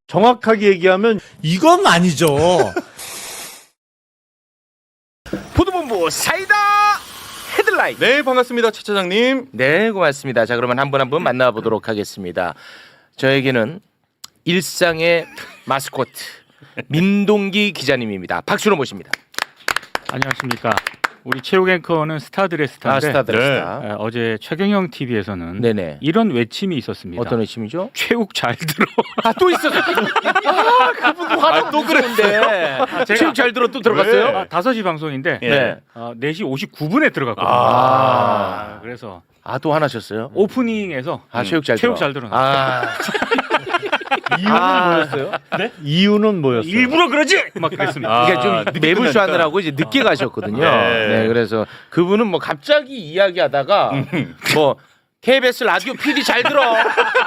정확하게 얘기하면 이건 아니죠. 보도본부 사이다 헤드라인. 네, 반갑습니다. 최 차장님. 네, 고맙습니다. 자, 그러면 한 분 한 분 만나보도록 하겠습니다. 저에게는 일상의 마스코트 민동기 기자님입니다. 박수로 모십니다. 안녕하십니까. 우리 체육 앵커는 스타들의 스타인데 스타들 네. 스타. 어제 최경영 TV에서는 네네. 이런 외침이 있었습니다. 어떤 외침이죠? 체육 잘 들어. 또 있었어. 그분도 화도 또 그랬는데. 체육 잘 들어 또 들어갔어요? 5시 방송인데 네. 4시 59분에 들어갔거든요. 그래서 또 화나셨어요? 오프닝에서 체육 잘 들어. 잘 들어. 이유는 뭐였어요? 네? 이유는 뭐였어요? 일부러 그러지? 막 그랬습니다. 그러니까 좀 매불쇼 하느라고 이제 늦게 가셨거든요. 네, 그래서 그분은 뭐 갑자기 이야기하다가 뭐 KBS 라디오 PD 잘 들어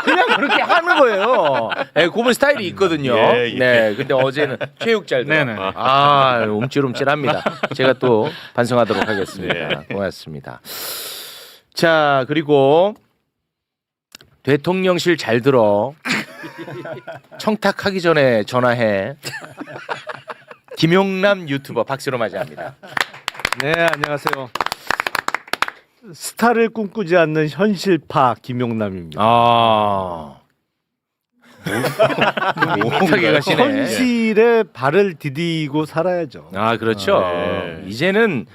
그냥 그렇게 하는 거예요. 네, 그분 스타일이 있거든요. 예, 예. 네, 근데 어제는 체육 잘 들어. 네네. 움찔움찔합니다. 제가 또 반성하도록 하겠습니다. 고맙습니다. 자, 그리고 대통령실 잘 들어. 청탁하기 전에 전화해. 김용남 유튜버 박수로 맞이합니다. 네, 안녕하세요. 스타를 꿈꾸지 않는 현실파 김용남입니다. 못하게 가시네. 현실에 발을 디디고 살아야죠. 그렇죠. 이제는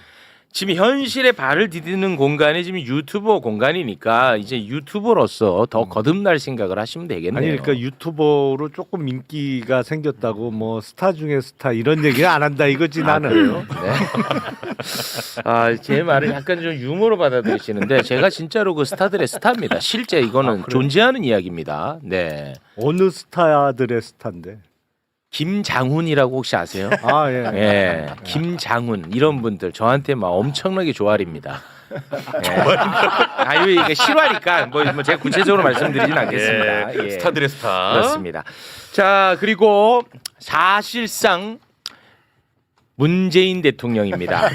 지금 현실에 발을 디디는 공간이 지금 유튜버 공간이니까 이제 유튜버로서 더 거듭날 생각을 하시면 되겠네요. 아니 그러니까 유튜버로 조금 인기가 생겼다고 뭐 스타 중에 스타 이런 얘기는 안 한다 이거지 나는. 네. 제 말을 약간 좀 유머로 받아들이시는데 제가 진짜로 그 스타들의 스타입니다. 실제 이거는 존재하는 이야기입니다. 네. 어느 스타들의 스타인데? 김장훈이라고 혹시 아세요? 예. 예, 김장훈 이런 분들 저한테 막 엄청나게 조알입니다. 예. 이게 실화니까 뭐 제가 구체적으로 말씀드리진 않겠습니다. 예. 스타들의 스타. 그렇습니다. 자, 그리고 사실상 문재인 대통령입니다.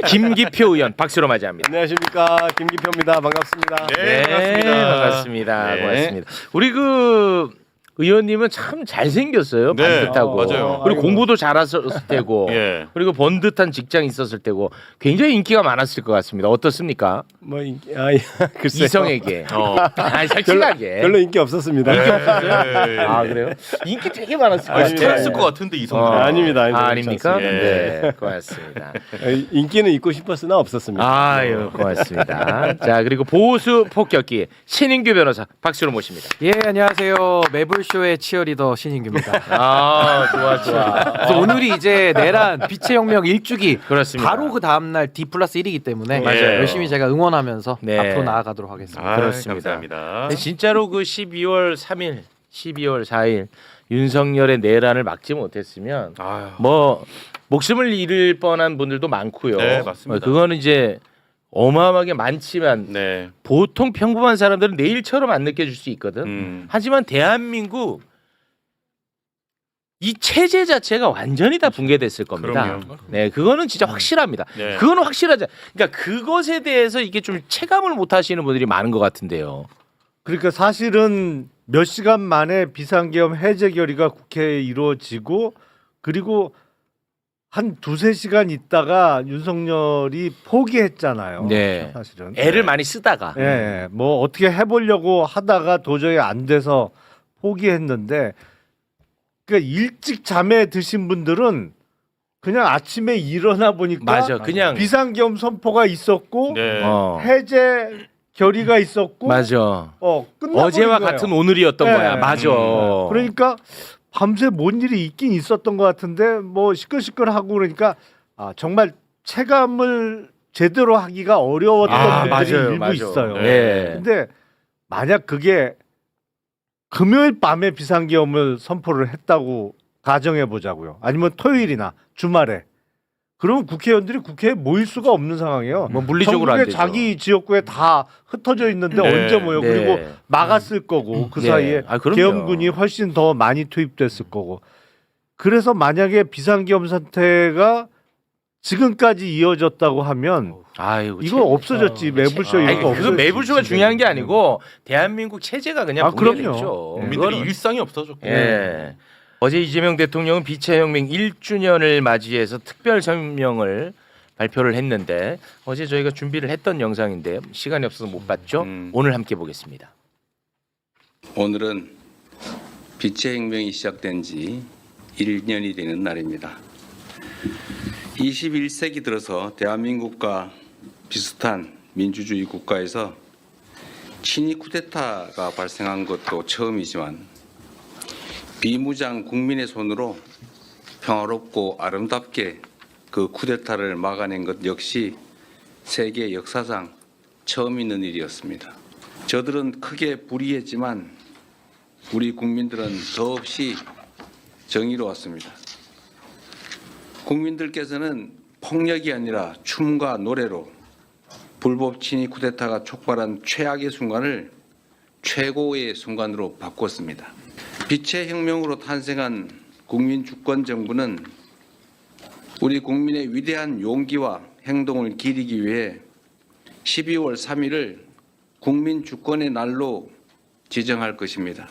김기표 의원 박수로 맞이합니다. 안녕하십니까, 김기표입니다. 반갑습니다. 네, 반갑습니다. 반갑습니다. 네. 고맙습니다. 우리 의원님은 참 잘생겼어요. 네, 반듯하고. 맞아요. 그리고 공부도 잘하셨을 테고. 예. 그리고 번듯한 직장이 있었을 테고 굉장히 인기가 많았을 것 같습니다. 어떻습니까? 뭐 인기, 글쎄요. 이성에게. 솔직하게. 별로 인기 없었습니다. 그래요? 인기 되게 많았을 것 같아요. 스타였을 것 같은데 이성들. 아닙니다. 아닙니까? 예. 네, 고맙습니다. 인기는 있고 싶었으나 없었습니다. 아유, 고맙습니다. 자, 그리고 보수 폭격기 신인규 변호사 박수로 모십니다. 예, 안녕하세요. 매불쇼의 치어리더 신인규입니다. 좋아. 그래서 오늘이 이제 내란 빛의 혁명 1주기 그렇습니다. 바로 그 다음날 D+1이기 때문에 맞아요. 열심히 제가 응원하면서 네. 앞으로 나아가도록 하겠습니다. 그렇습니다. 감사합니다. 근데 진짜로 그 12월 3일, 12월 4일 윤석열의 내란을 막지 못했으면 뭐 목숨을 잃을 뻔한 분들도 많고요. 네, 맞습니다. 그거는 이제 어마어마하게 많지만 네. 보통 평범한 사람들은 내일처럼 안 느껴질 수 있거든. 하지만 대한민국 이 체제 자체가 완전히 다 붕괴됐을 겁니다. 그럼요. 네, 그거는 진짜 확실합니다. 네. 그거는 확실하죠. 그러니까 그것에 대해서 이게 좀 체감을 못 하시는 분들이 많은 것 같은데요. 그러니까 사실은 몇 시간 만에 비상계엄 해제 결의가 국회에 이루어지고 그리고 한 2-3시간 있다가 윤석열이 포기했잖아요. 네. 사실은. 애를 많이 쓰다가. 예, 뭐 어떻게 해보려고 하다가 도저히 안 돼서 포기했는데, 그러니까 일찍 잠에 드신 분들은 그냥 아침에 일어나 보니까 맞아, 그냥 비상계엄 선포가 있었고 네. 해제 결의가 있었고, 맞아. 끝나버린 어제와 거예요. 같은 오늘이었던 네. 거야. 맞아. 그러니까 밤새 뭔 일이 있긴 있었던 것 같은데 뭐 시끌시끌하고 그러니까 정말 체감을 제대로 하기가 어려웠던 분들이 일부 있어요. 네. 근데 만약 그게 금요일 밤에 비상계엄을 선포를 했다고 가정해 보자고요. 아니면 토요일이나 주말에. 그러면 국회의원들이 국회에 모일 수가 없는 상황이에요. 뭐 물리적으로 안 전국에 되죠. 자기 지역구에 다 흩어져 있는데 네. 언제 모여? 네. 그리고 막았을 거고 그 네. 사이에 그럼요. 계엄군이 훨씬 더 많이 투입됐을 거고. 그래서 만약에 비상계엄 사태가 지금까지 이어졌다고 하면 아이고, 이거 없어졌지. 매불쇼 아니, 이런 거 그건 매불쇼가 중요한 게 아니고 대한민국 체제가 그냥 아, 그럼요. 붕괴됐죠. 국민들의 그거는- 일상이 없어졌고. 예. 어제 이재명 대통령은 비체혁명 1주년을 맞이해서 특별 성명을 발표를 했는데 어제 저희가 준비를 했던 영상인데 시간이 없어서 못 봤죠. 오늘 함께 보겠습니다. 오늘은 빛의 혁명이 시작된 지 1년이 되는 날입니다. 21세기 들어서 대한민국과 비슷한 민주주의 국가에서 친위 쿠데타가 발생한 것도 처음이지만 비무장 국민의 손으로 평화롭고 아름답게 그 쿠데타를 막아낸 것 역시 세계 역사상 처음 있는 일이었습니다. 저들은 크게 불이했지만 우리 국민들은 더없이 정의로웠습니다. 국민들께서는 폭력이 아니라 춤과 노래로 불법 친위 쿠데타가 촉발한 최악의 순간을 최고의 순간으로 바꿨습니다. 빛의 혁명으로 탄생한 국민 주권 정부는 우리 국민의 위대한 용기와 행동을 기리기 위해 12월 3일을 국민 주권의 날로 지정할 것입니다.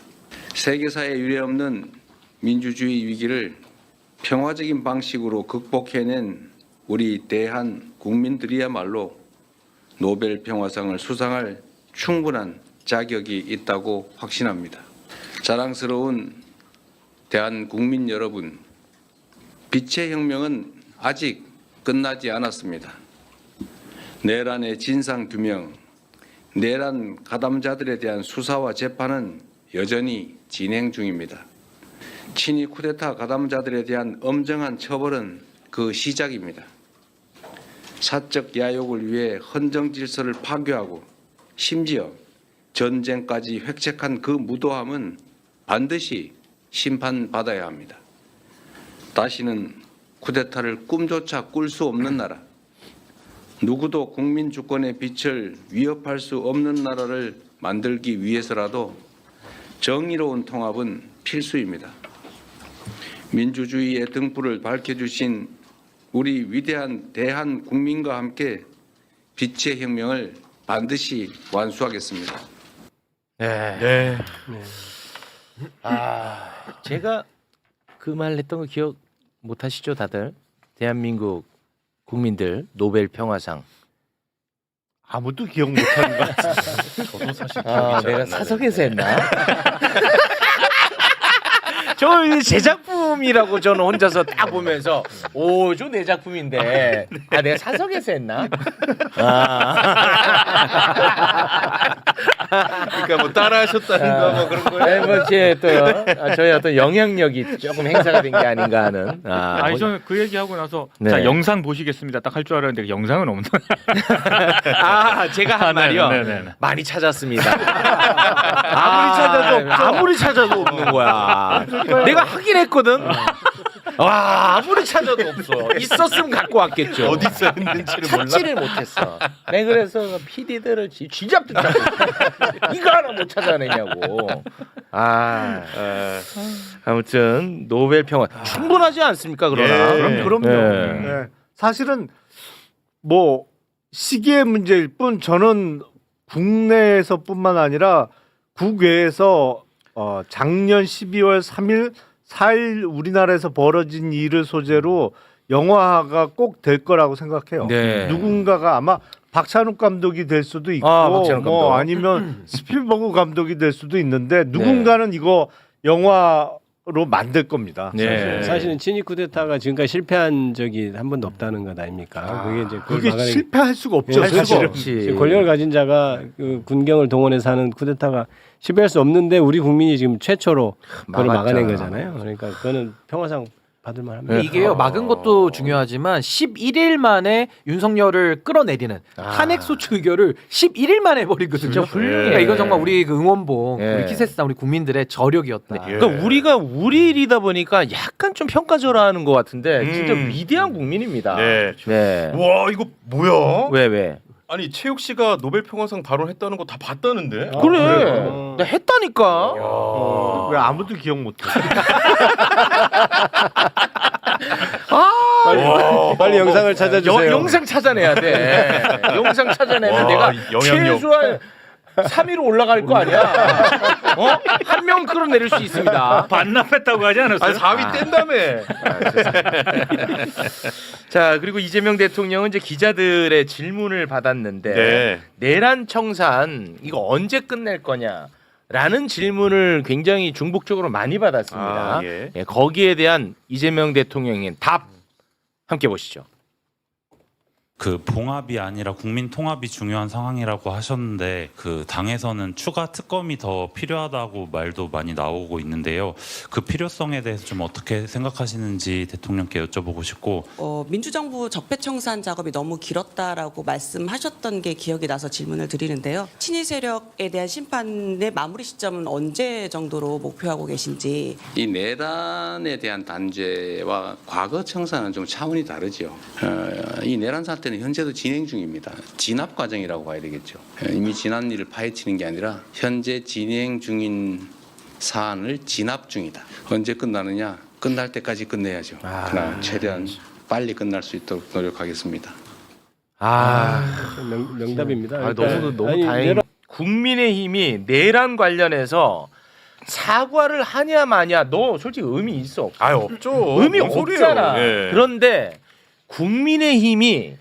세계사에 유례없는 민주주의 위기를 평화적인 방식으로 극복해낸 우리 대한 국민들이야말로 노벨 평화상을 수상할 충분한 자격이 있다고 확신합니다. 자랑스러운 대한 국민 여러분, 빛의 혁명은 아직 끝나지 않았습니다. 내란의 진상 규명, 내란 가담자들에 대한 수사와 재판은 여전히 진행 중입니다. 친위 쿠데타 가담자들에 대한 엄정한 처벌은 그 시작입니다. 사적 야욕을 위해 헌정 질서를 파괴하고 심지어 전쟁까지 획책한 그 무도함은 반드시 심판받아야 합니다. 다시는 쿠데타를 꿈조차 꿀 수 없는 나라, 누구도 국민 주권의 빛을 위협할 수 없는 나라를 만들기 위해서라도 정의로운 통합은 필수입니다. 민주주의의 등불을 밝혀주신 우리 위대한 대한 국민과 함께 빛의 혁명을 반드시 완수하겠습니다. 네. 아, 제가 그 말 했던 거 기억 못 하시죠, 다들? 대한민국 국민들 노벨 평화상. 아무도 기억 못하는 것 같아. 저도 사실 아, 기억이 잘안 내가 나네요. 사석에서 했나? 저 제 작품이라고 저는 혼자서 다 보면서 오, 저 내 작품인데 아, 내가 사석에서 했나? 그러니까 뭐 따라하셨다든가 뭐 그런 거예요. 뭐제또 저희 어떤 영향력이 조금 행사가 된 게 아닌가 하는. 아니 저는 그 얘기하고 나서 네. 자 영상 보시겠습니다 딱 할 줄 알았는데 영상은 없는. 제가 한 말이요. 네네네. 많이 찾았습니다. 아무리 찾아도 없죠. 아무리 찾아도 없는 거야. 내가 하긴 했거든. 와, 아무리 찾아도 없어. 있었으면 갖고 왔겠죠. 어디서 했는지를 몰라. 찾지를 못했어. 내 그래서 PD들을 쥐잡듯 찾았어. 이거 하나 못 찾아내냐고. 아무튼 노벨 평화 충분하지 않습니까? 그러나. 그럼요. 네. 네. 사실은 뭐 시기의 문제일 뿐 저는 국내에서뿐만 아니라 국외에서 작년 12월 3일 4일 우리나라에서 벌어진 일을 소재로 영화가 꼭 될 거라고 생각해요. 네. 누군가가 아마 박찬욱 감독이 될 수도 있고 박찬욱 감독. 뭐 아니면 스필버그 감독이 될 수도 있는데 누군가는 이거 영화로 만들 겁니다. 네. 사실은 친위 쿠데타가 지금까지 실패한 적이 한 번도 없다는 것 아닙니까? 그게 이제 그걸 그게 막아내기- 실패할 수가 없죠. 예, 할 수가 사실은. 없지. 지금 권력을 가진 자가 그 군경을 동원해서 하는 쿠데타가 실패할 수 없는데 우리 국민이 지금 최초로 그걸 막았잖아. 막아낸 거잖아요. 그러니까 그거는 평화상 받을 만합니다. 근데 이게요 막은 것도 중요하지만 11일 만에 윤석열을 끌어내리는 탄핵 소추 의결을 11일 만에 해버리거든요. 진짜 훌륭해. 그러니까 이건 정말 우리 그 응원봉, 예. 우리 키세스다 우리 국민들의 저력이었다. 그러니까 우리가 우리 일이다 보니까 약간 좀 평가절하하는 것 같은데 진짜 위대한 국민입니다. 네. 네. 와 이거 뭐야? 왜? 아니 최욱 씨가 노벨 평화상 발언했다는 거 다 봤다는데? 그래. 나 했다니까. 왜 아무도 기억 못해? 빨리 영상을 찾아주세요. 영상 찾아내야 돼. 영상 찾아내면 와, 내가 영향력. 최소한 3위로 올라갈 거 아니야. 한 명 끌어내릴 수 있습니다. 반납했다고 하지 않았어요? 아니 4위 뗀다며. 자, 그리고 이재명 대통령은 이제 기자들의 질문을 받았는데 네. 내란 청산 이거 언제 끝낼 거냐라는 질문을 굉장히 중복적으로 많이 받았습니다. 아, 예. 예, 거기에 대한 이재명 대통령의 답 함께 보시죠. 그 봉합이 아니라 국민 통합이 중요한 상황이라고 하셨는데 그 당에서는 추가 특검이 더 필요하다고 말도 많이 나오고 있는데요. 그 필요성에 대해서 좀 어떻게 생각하시는지 대통령께 여쭤보고 싶고 민주정부 적폐청산 작업이 너무 길었다라고 말씀하셨던 게 기억이 나서 질문을 드리는데요. 친위 세력에 대한 심판의 마무리 시점은 언제 정도로 목표하고 계신지. 이 내란에 대한 단죄와 과거 청산은 좀 차원이 다르죠. 이 내란 사태는 현재도 진행 중입니다. 진압 과정이라고 봐야 되겠죠. 이미 지난 일을 파헤치는 게 아니라 현재 진행 중인 사안을 진압 중이다. 언제 끝나느냐? 끝날 때까지 끝내야죠. 그러나 최대한 빨리 끝날 수 있도록 노력하겠습니다. 명답입니다. 너무 아니, 다행. 국민의힘이 내란 관련해서 사과를 하냐 마냐 너 솔직히 의미 있어 없어? 아 없죠. 의미 뭔 소리예요. 없잖아. 예. 그런데 국민의힘이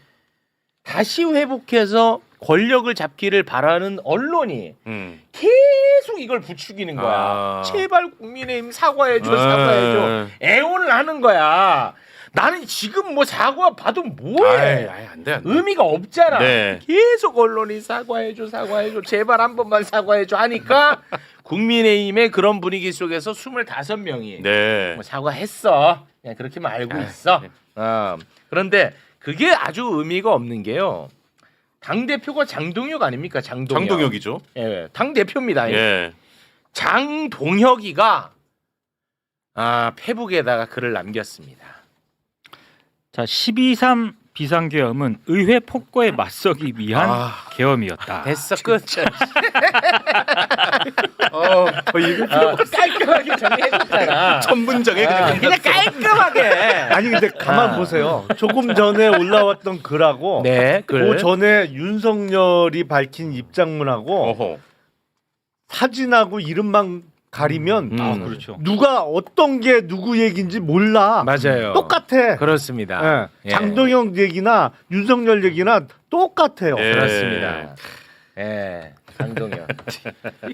다시 회복해서 권력을 잡기를 바라는 언론이 계속 이걸 부추기는 거야. 아. 제발 국민의힘 사과해줘. 애원을 하는 거야. 나는 지금 뭐 사과 받으면 뭐해? 아예 안 돼. 안 돼. 의미가 없잖아. 네. 계속 언론이 사과해줘. 제발 한 번만 사과해줘 하니까 국민의힘의 그런 분위기 속에서 25명이 네. 뭐 사과했어. 그냥 그렇게만 알고 있어. 그런데 그게 아주 의미가 없는 게요. 당 대표가 장동혁 아닙니까? 장동혁이죠. 예, 당 대표입니다. 예. 장동혁이가 페북에다가 글을 남겼습니다. 자, 12.3 비상계엄은 의회 폭거에 맞서기 위한 계엄이었다. 됐어 끝. 깔끔하게 정리해줬잖아. 첫 문장에 그냥 깔끔하게. 아니 근데 가만 보세요. 조금 전에 올라왔던 글하고 네, 그 전에 윤석열이 밝힌 입장문하고 어허. 사진하고 이름만 가리면 그렇죠. 누가 어떤 게 누구 얘기인지 몰라. 맞아요. 똑같아. 그렇습니다. 예. 장동영 얘기나 윤석열 얘기나 똑같아요. 예. 그렇습니다. 예, 장동영.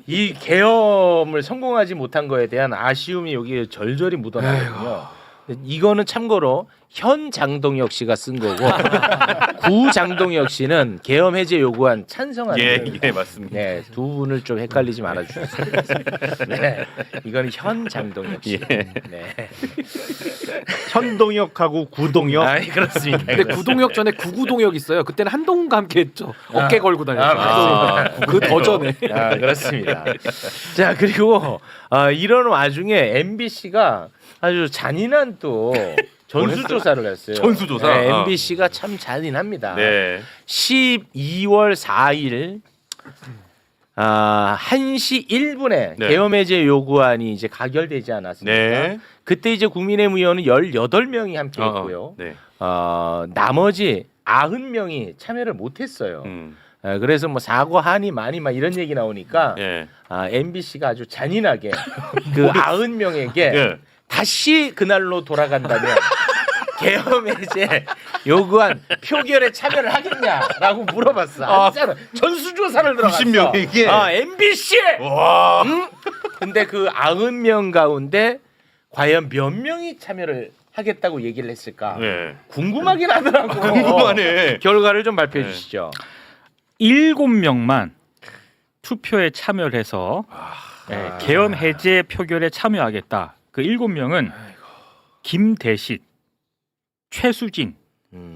이 계엄을 성공하지 못한 거에 대한 아쉬움이 여기에 절절히 묻어나거든요. 이거는 참고로 현 장동혁 씨가 쓴 거고 구 장동혁 씨는 계엄 해제 요구안 찬성하는 거예요. 예, 맞습니다. 네, 두 분을 좀 헷갈리지 말아주세요. 네, 이건 현 장동혁 씨. 네. 현동혁하고 구동혁. 그렇습니다. 근데 구동혁 전에 구구동혁 있어요. 그때는 한동훈과 함께 했죠. 어깨 걸고 다녔죠. 그 더 전에. 그렇습니다. 자, 그리고 이런 와중에 MBC가 아주 잔인한 또 전수조사를 했어요. 전수조사? 네, MBC가 참 잔인합니다. 네. 12월 4일 1시 1분에 네. 계엄 해제 요구안이 이제 가결되지 않았습니까? 네. 그때 이제 국민의힘 의원은 18명이 함께 했고요. 네. 나머지 90명이 참여를 못 했어요. 그래서 뭐 사과하니 많이 막 이런 얘기 나오니까 예. MBC가 아주 잔인하게 그 90명에게 예. 다시 그날로 돌아간다면 계엄 해제 요구안 표결에 참여를 하겠냐라고 물어봤어. 진짜로 전수조사를 들어갔어. 90명에게? MBC. 와. 근데 그 90명 가운데 과연 몇 명이 참여를 하겠다고 얘기를 했을까? 네. 궁금하긴 하더라고. 궁금하네. 결과를 좀 발표해 주시죠. 7명만 투표에 참여를 해서 계엄 해제 표결에 참여하겠다. 그 7명은 김대식, 최수진,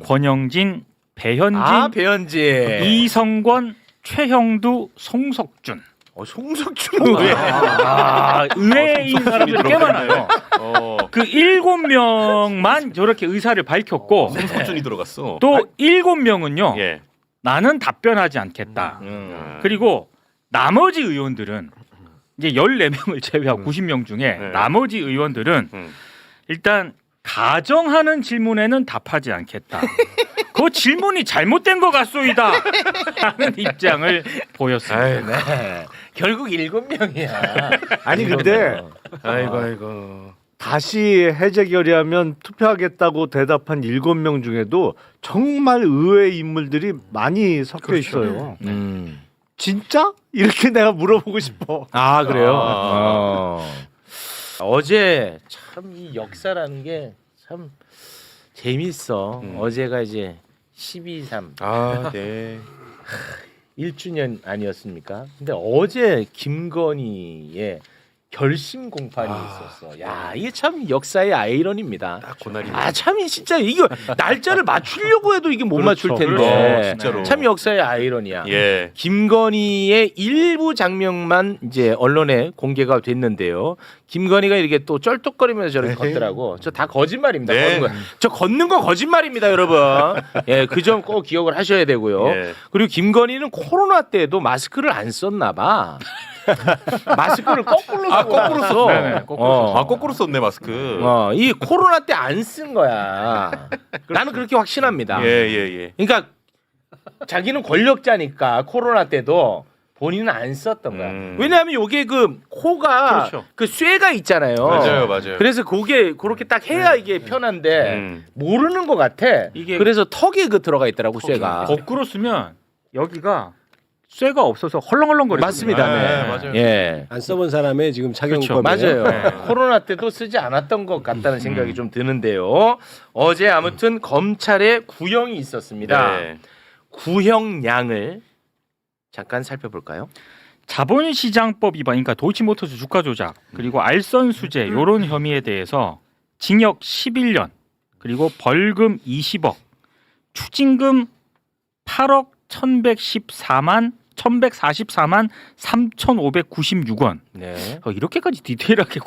권영진, 배현진, 배현진, 이성권, 최형두, 송석준. 송석준은 왜? 의외인 사람들이 꽤 많아요. 그 7명만 저렇게 의사를 밝혔고 송석준이 들어갔어. 또 7명은요. 예. 나는 답변하지 않겠다. 그리고 나머지 의원들은 이제 14명을 제외하고 90명 중에 나머지 의원들은 일단 가정하는 질문에는 답하지 않겠다. 그 질문이 잘못된 것 같소이다. 라는 입장을 보였습니다. 네. 결국 7명이야. 아니 근데 아이고. 다시 해제 결의하면 투표하겠다고 대답한 7명 중에도 정말 의외의 인물들이 많이 섞여 있어요. 진짜? 이렇게 내가 물어보고 싶어. 아 그래요? 어제 참 이 역사라는 게 참 재밌어. 어제가 이제 12.3 아, 네. 1주년 아니었습니까? 근데 어제 김건희의 결심 공판이 있었어. 야, 이게 참 역사의 아이러니입니다. 딱 그날이. 아, 참 진짜 이거 날짜를 맞추려고 해도 이게 못 맞출 텐데. 그렇죠. 진짜로. 참 역사의 아이러니야. 예. 김건희의 일부 장면만 이제 언론에 공개가 됐는데요. 김건희가 이렇게 또 쩔뚝거리면서 저렇게 걷더라고. 저 다 거짓말입니다. 네. 걷는 거. 저 걷는 거 거짓말입니다, 여러분. 예, 그 점 꼭 기억을 하셔야 되고요. 예. 그리고 김건희는 코로나 때도 마스크를 안 썼나 봐. 마스크를 거꾸로 쓰고 거꾸로 나왔어. 네네, 거꾸로 아, 거꾸로 썼네, 마스크. 이 코로나 때 안 쓴 거야. 나는 그렇게 확신합니다. 예. 그러니까 자기는 권력자니까 코로나 때도 본인은 안 썼던 거야. 왜냐하면 이게 그 코가 그렇죠. 그 쇠가 있잖아요. 맞아요. 그래서 그게 그렇게 딱 해야 이게 편한데 모르는 것 같아. 이게 그래서 턱에 그 들어가 있더라고 쇠가. 거꾸로 쓰면 여기가 쇠가 없어서 헐렁헐렁거리죠. 맞습니다. 네, 네. 맞아요. 예. 안 써본 사람의 지금 착용법이에요. 맞아요. 네. 코로나 때도 쓰지 않았던 것 같다는 생각이 좀 드는데요. 어제 아무튼 검찰에 구형이 있었습니다. 네. 구형량을 잠깐 살펴볼까요? 자본시장법 위반, 그러니까 도이치모터스 주가 조작 그리고 알선 수재 이런 혐의에 대해서 징역 11년 그리고 벌금 20억, 추징금 8억 1144만 3,596원. 네. 이렇게까지 디테일하게.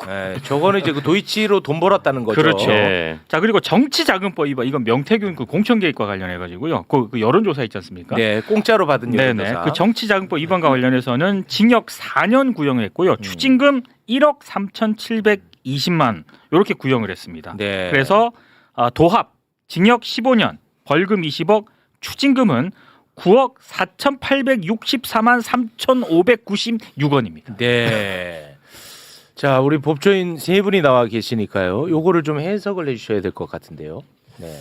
저거는 이제 그 도이치로 돈 벌었다는 거죠. 그렇죠. 예. 자, 그리고 정치자금법 위반, 이건 명태균 그 공천개입과 관련해 가지고요. 그 여론조사 있지 않습니까? 네, 공짜로 받은 네네. 여론조사. 그 정치자금법 위반과 관련해서는 징역 4년 구형을 했고요. 추징금 1억 3,720만 이렇게 구형을 했습니다. 네. 그래서 도합 징역 15년, 벌금 20억, 추징금은 9억 4,864만 3,596원입니다. 네. 자, 우리 법조인 세 분이 나와 계시니까요. 요거를 좀 해석을 해주셔야 될 것 같은데요. 네.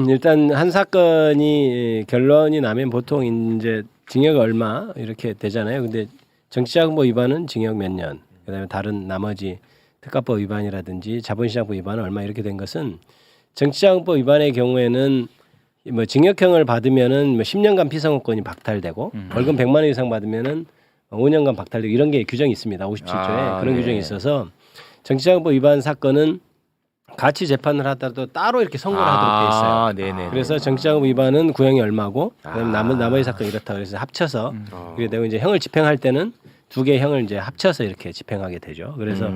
일단 한 사건이 결론이 나면 보통 이제 징역 얼마 이렇게 되잖아요. 근데 정치자금법 위반은 징역 몇 년, 그다음에 다른 나머지 특가법 위반이라든지 자본시장법 위반은 얼마 이렇게 된 것은 정치자금법 위반의 경우에는 뭐 징역형을 받으면은 뭐 10년간 피선거권이 박탈되고 벌금 100만 원 이상 받으면은 5년간 박탈되고 이런 게 규정이 있습니다. 57조에 그런 네. 규정이 있어서 정치자금법 위반 사건은 같이 재판을 하더라도 따로 이렇게 선고를 하도록 돼 있어요. 네네. 그래서 정치자금 위반은 구형이 얼마고 그다음 나머지 사건 이렇다 그래서 합쳐서 그게 되고 이제 형을 집행할 때는 두 개의 형을 이제 합쳐서 이렇게 집행하게 되죠. 그래서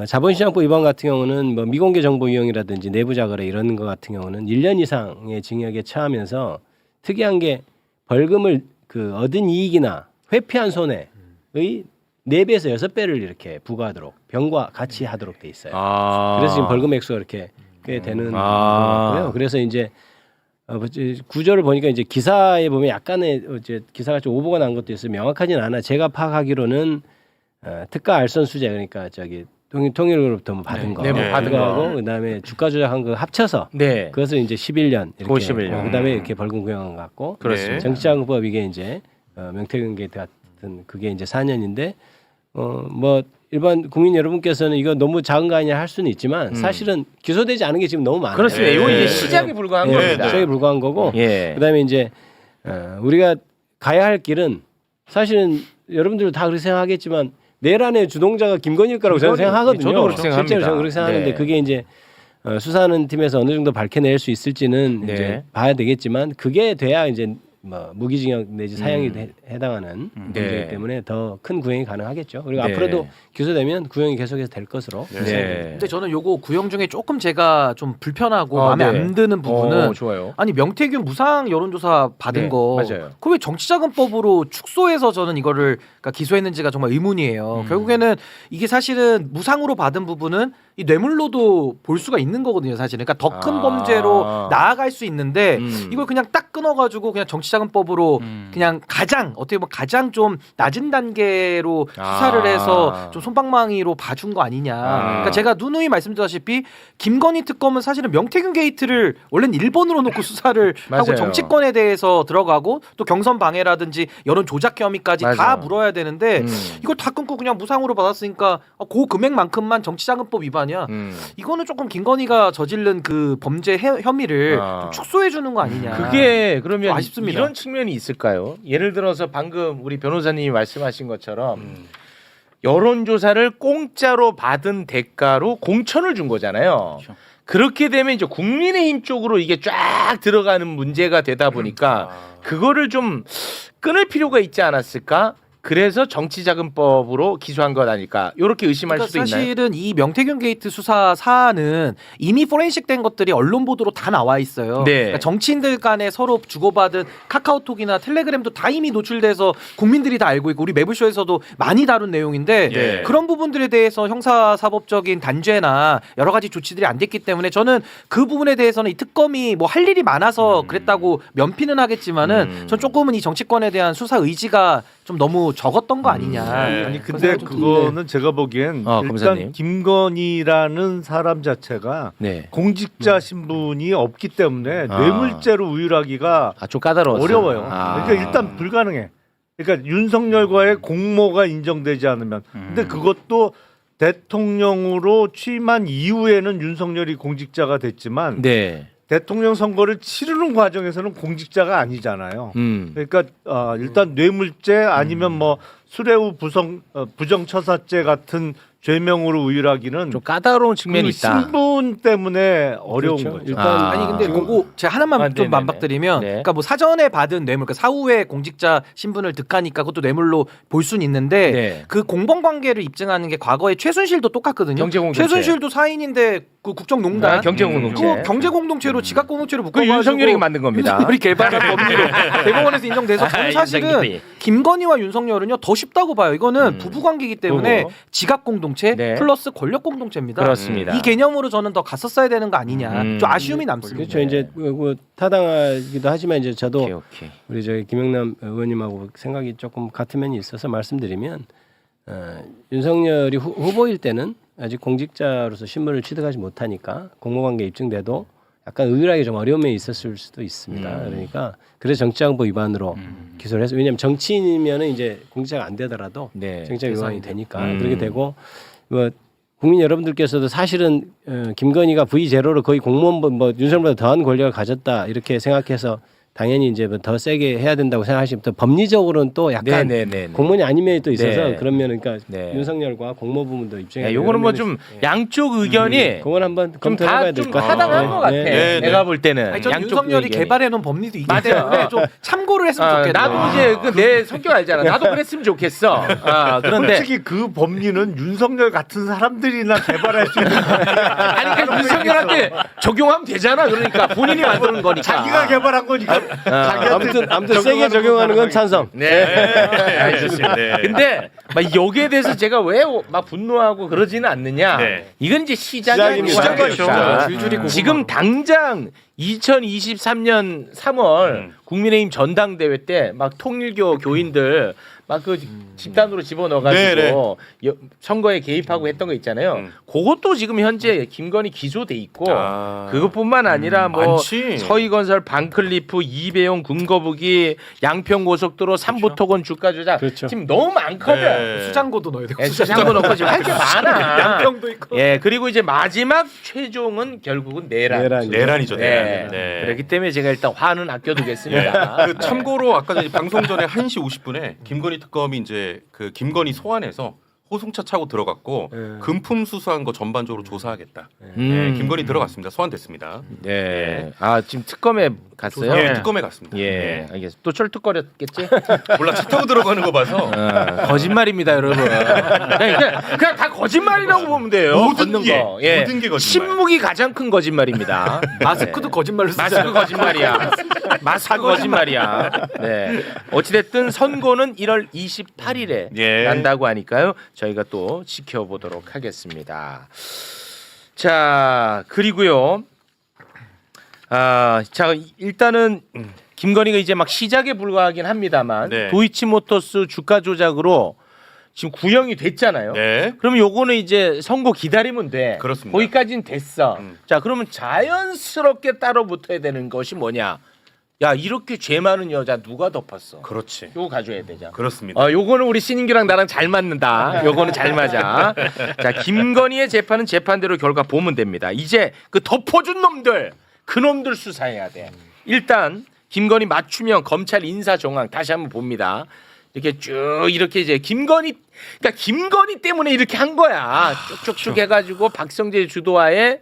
자본시장법 위반 같은 경우는 뭐 미공개 정보 유용이라든지 내부자 거래 이런 거 같은 경우는 1년 이상의 징역에 처하면서 특이한 게 벌금을 그 얻은 이익이나 회피한 손해의 4배에서 6배를 이렇게 부과하도록 병과 같이 하도록 돼 있어요. 그래서 지금 벌금 액수가 이렇게 꽤 되는 거고요. 그래서 이제 구조를 보니까 이제 기사에 보면 약간의 이제 기사가 좀 오보가 난 것도 있어요. 명확하진 않아. 제가 파악하기로는 특가 알선 수재 그러니까 저기 통일로부터 뭐 받은 거, 네, 뭐 받은 그거하고 그다음에 주가 조작한 거 합쳐서 네. 그것을 이제 11년 이렇게 11년. 그다음에 이렇게 벌금 구형한 것 같고 그렇습니다. 정치자금법 이게 이제 명태균 게이트 같은 그게 이제 4년인데 뭐 일반 국민 여러분께서는 이거 너무 작은 거 아니냐 할 수는 있지만 사실은 기소되지 않은 게 지금 너무 많아요. 그렇습니다. 이건 이제 네. 시작에 불과한 예, 겁니다. 시작에 불과한 거고 예. 그다음에 이제 우리가 가야 할 길은 사실은 여러분들도 다 그렇게 생각하겠지만 내란의 주동자가 김건희일 거라고 저는 생각하거든요. 저도 그렇게 생각합니다. 실제로 저는 그렇게 생각하는데 네. 그게 이제 수사하는 팀에서 어느 정도 밝혀낼 수 있을지는 네. 이제 봐야 되겠지만 그게 돼야 이제 뭐 무기징역 내지 사형이 해당하는 범죄이기 네. 때문에 더 큰 구형이 가능하겠죠. 그리고 네. 앞으로도 기소되면 구형이 계속해서 될 것으로. 네. 근데 저는 요거 구형 중에 조금 제가 좀 불편하고 아, 마음에 네. 안 드는 부분은 좋아요. 아니 명태균 무상 여론조사 받은 네, 거 맞아요. 그 왜 정치자금법으로 축소해서 저는 이거를 그러니까 기소했는지가 정말 의문이에요. 결국에는 이게 사실은 무상으로 받은 부분은 이 뇌물로도 볼 수가 있는 거거든요, 사실은. 그러니까 더 큰 아. 범죄로 나아갈 수 있는데 이걸 그냥 딱 끊어가지고 그냥 정치자금법으로 그냥 가장 어떻게 보면 가장 좀 낮은 단계로 수사를 해서 좀 솜방망이로 봐준 거 아니냐. 그러니까 제가 누누이 말씀드렸다시피 김건희 특검은 사실은 명태균 게이트를 원래는 1번으로 놓고 수사를 하고 맞아요. 정치권에 대해서 들어가고 또 경선 방해라든지 여론 조작 혐의까지 다 맞아. 물어야 되는데 이걸 다 끊고 그냥 무상으로 받았으니까 그 금액만큼만 정치자금법 위반이야. 이거는 조금 김건희가 저지른 그 범죄 혐의를 좀 축소해 주는 거 아니냐. 그게 그러면 좀 아쉽습니다. 이런 측면이 있을까요? 예를 들어서 방금 우리 변호사님이 말씀하신 것처럼 여론조사를 공짜로 받은 대가로 공천을 준 거잖아요. 그렇죠. 그렇게 되면 이제 국민의힘 쪽으로 이게 쫙 들어가는 문제가 되다 보니까 그거를 좀 끊을 필요가 있지 않았을까? 그래서 정치자금법으로 기소한 것 아닐까? 이렇게 의심할 그러니까 수도 있나요? 사실은 이 명태균 게이트 수사 사안은 이미 포렌식된 것들이 언론 보도로 다 나와 있어요. 네. 그러니까 정치인들 간에 서로 주고받은 카카오톡이나 텔레그램도 다 이미 노출돼서 국민들이 다 알고 있고 우리 매불쇼에서도 많이 다룬 내용인데 예. 그런 부분들에 대해서 형사사법적인 단죄나 여러 가지 조치들이 안 됐기 때문에 저는 그 부분에 대해서는 이 특검이 뭐 할 일이 많아서 그랬다고 면피는 하겠지만은 전 조금은 이 정치권에 대한 수사 의지가 좀 너무 적었던 거 아니냐. 아니 근데 그거는 제가 보기엔 일단 검사님. 김건희라는 사람 자체가 네. 공직자 신분이 없기 때문에 뇌물죄로 우율하기가 좀 까다로웠어요. 어려워요. 그러니까 일단 불가능해. 그러니까 윤석열과의 공모가 인정되지 않으면. 근데 그것도 대통령으로 취임한 이후에는 윤석열이 공직자가 됐지만 네. 대통령 선거를 치르는 과정에서는 공직자가 아니잖아요. 그러니까 일단 뇌물죄 아니면 뭐 수뢰후 부정처사죄 같은 죄명으로 우율하기는 좀 까다로운 측면이 그 있다. 신분 때문에 어려운 그렇죠. 거죠. 일단 아니 근데 그거 제가 하나만 좀 네네네. 반박드리면 네. 그러니까 뭐 사전에 받은 뇌물 그러니까 사후에 공직자 신분을 득하니까 그것도 뇌물로 볼 수는 있는데 네. 그 공범 관계를 입증하는 게 과거에 최순실도 똑같거든요. 경제공동체. 최순실도 사인인데 그 국정농단 경제공동체. 그거 경제공동체로 지각공동체로 묶어가지고 윤석열이 만든 겁니다. 윤석열이 개발한 법리로 대법원에서 인정돼서 저는 사실은 윤석열이. 김건희와 윤석열은요 더 쉽다고 봐요. 이거는 부부관계이기 때문에 부부. 지각공동체 네. 플러스 권력공동체입니다. 그렇습니다. 이 개념으로 저는 더 갔었어야 되는 거 아니냐. 좀 아쉬움이 남습니다. 그렇죠. 이제 뭐 타당하기도 하지만 이제 저도 오케이. 우리 저기 김영남 의원님하고 생각이 조금 같은 면이 있어서 말씀드리면 윤석열이 후보일 때는 아직 공직자로서 신분을 취득하지 못하니까 공모관계 입증돼도 약간 의율하기 좀 어려운 면이 있었을 수도 있습니다. 그러니까 그래서 정치자금법 위반으로 기소를 해서 왜냐하면 정치인이면은 이제 공직자가 안 되더라도 네. 정치자금 위반이 되니까 그렇게 되고 뭐 국민 여러분들께서도 사실은 김건희가 V0로 거의 공무원 뭐 윤석열보다 더한 권력을 가졌다 이렇게 생각해서 당연히 이제 뭐더 세게 해야 된다고 생각하시면 또 법리적으로는 또 약간 네네네. 공무원이 아닌 면이 또 있어서 네. 그런 면은 그러니까 네. 윤석열과 공모 부분도 입증해. 네, 요거는 뭐 좀 양쪽 의견이 그건 한번 좀 검토해봐야 다 될 좀 것 같아요. 타당한 것 같아. 네. 내가 볼 때는 아니, 전 양쪽 윤석열이 의견이. 개발해놓은 법리도 있기 맞아요. 때문에 좀 참고를 했으면 좋겠다. 나도 이제 그 내 성격 알잖아. 나도 그랬으면 좋겠어. 그런데 솔직히 그 법리는 윤석열 같은 사람들이나 개발할 수 있는 아니 그러니까 윤석열한테 적용하면 되잖아. 그러니까 본인이 만드는 거니까. 자기가 개발한 거니까 자기한테 아무튼 세게 적용하는 건 찬성. 네. 알겠습니다. 근데 막 여기에 대해서 제가 왜 막 분노하고 그러지는 않느냐? 네. 이건 이제 시작입니다. 시작이니까. 줄줄이 고구마. 지금 당장 2023년 3월 국민의힘 전당대회 때 막 통일교 교인들 막 그 집단으로 집어넣어가지고 선거에 개입하고 했던 거 있잖아요. 그것도 지금 현재 김건희 기소돼 있고 그것뿐만 아니라 뭐 많지. 서희건설, 방클리프, 이배용, 군거북이, 양평고속도로, 삼부토건 주가 조작 그렇죠. 지금 너무 많거든. 네. 수장고도 넣어야 되고 수장고 넣고 지금 할 게 많아. 양평도 있고. 예, 그리고 이제 마지막 최종은 결국은 내란. 내란이죠. 네. 내란. 네. 그렇기 때문에 제가 일단 화는 아껴두겠습니다. 그 참고로 아까 전에 방송 전에 1시 50분에 김건희 특검이 이제 그 김건희 소환해서 호송차 차고 들어갔고 금품 수수한 거 전반적으로 조사하겠다. 네, 김건희 들어갔습니다. 소환됐습니다. 네. 아 지금 특검에 갔어요? 예, 특검에 갔습니다. 예, 네. 알겠습니다. 또 철특거렸겠지? 몰라 차 타고 들어가는 거 봐서 거짓말입니다, 여러분. 그냥 다 거짓말이라고 보면 돼요. 모든 걷는 게, 거. 예. 모든 게 거짓말. 침묵이 가장 큰 거짓말입니다. 마스크도 거짓말로 쓰잖아요. 마스크 거짓말이야. 마스크 거짓말이야. 네. 어찌됐든 선고는 1월 28일에 예. 난다고 하니까요. 저희가 또 지켜보도록 하겠습니다. 자, 그리고요. 자 일단은 김건희가 이제 막 시작에 불과하긴 합니다만 네. 도이치모터스 주가 조작으로 지금 구형이 됐잖아요. 네. 그러면 요거는 이제 선고 기다리면 돼. 그렇습니다. 거기까지는 됐어. 자 그러면 자연스럽게 따로 붙어야 되는 것이 뭐냐? 야 이렇게 죄 많은 여자 누가 덮었어? 그렇지. 요거 가져야 되죠. 그렇습니다. 요거는 우리 신인규랑 나랑 잘 맞는다. 요거는 잘 맞아. 자, 김건희의 재판은 재판대로 결과 보면 됩니다. 이제 그 덮어준 놈들, 그 놈들 수사해야 돼. 일단 김건희 맞춤형 검찰 인사 정황 다시 한번 봅니다. 이렇게 쭉 이렇게 이제 그러니까 김건희 때문에 이렇게 한 거야. 쭉쭉쭉 해가지고 박성재 주도하에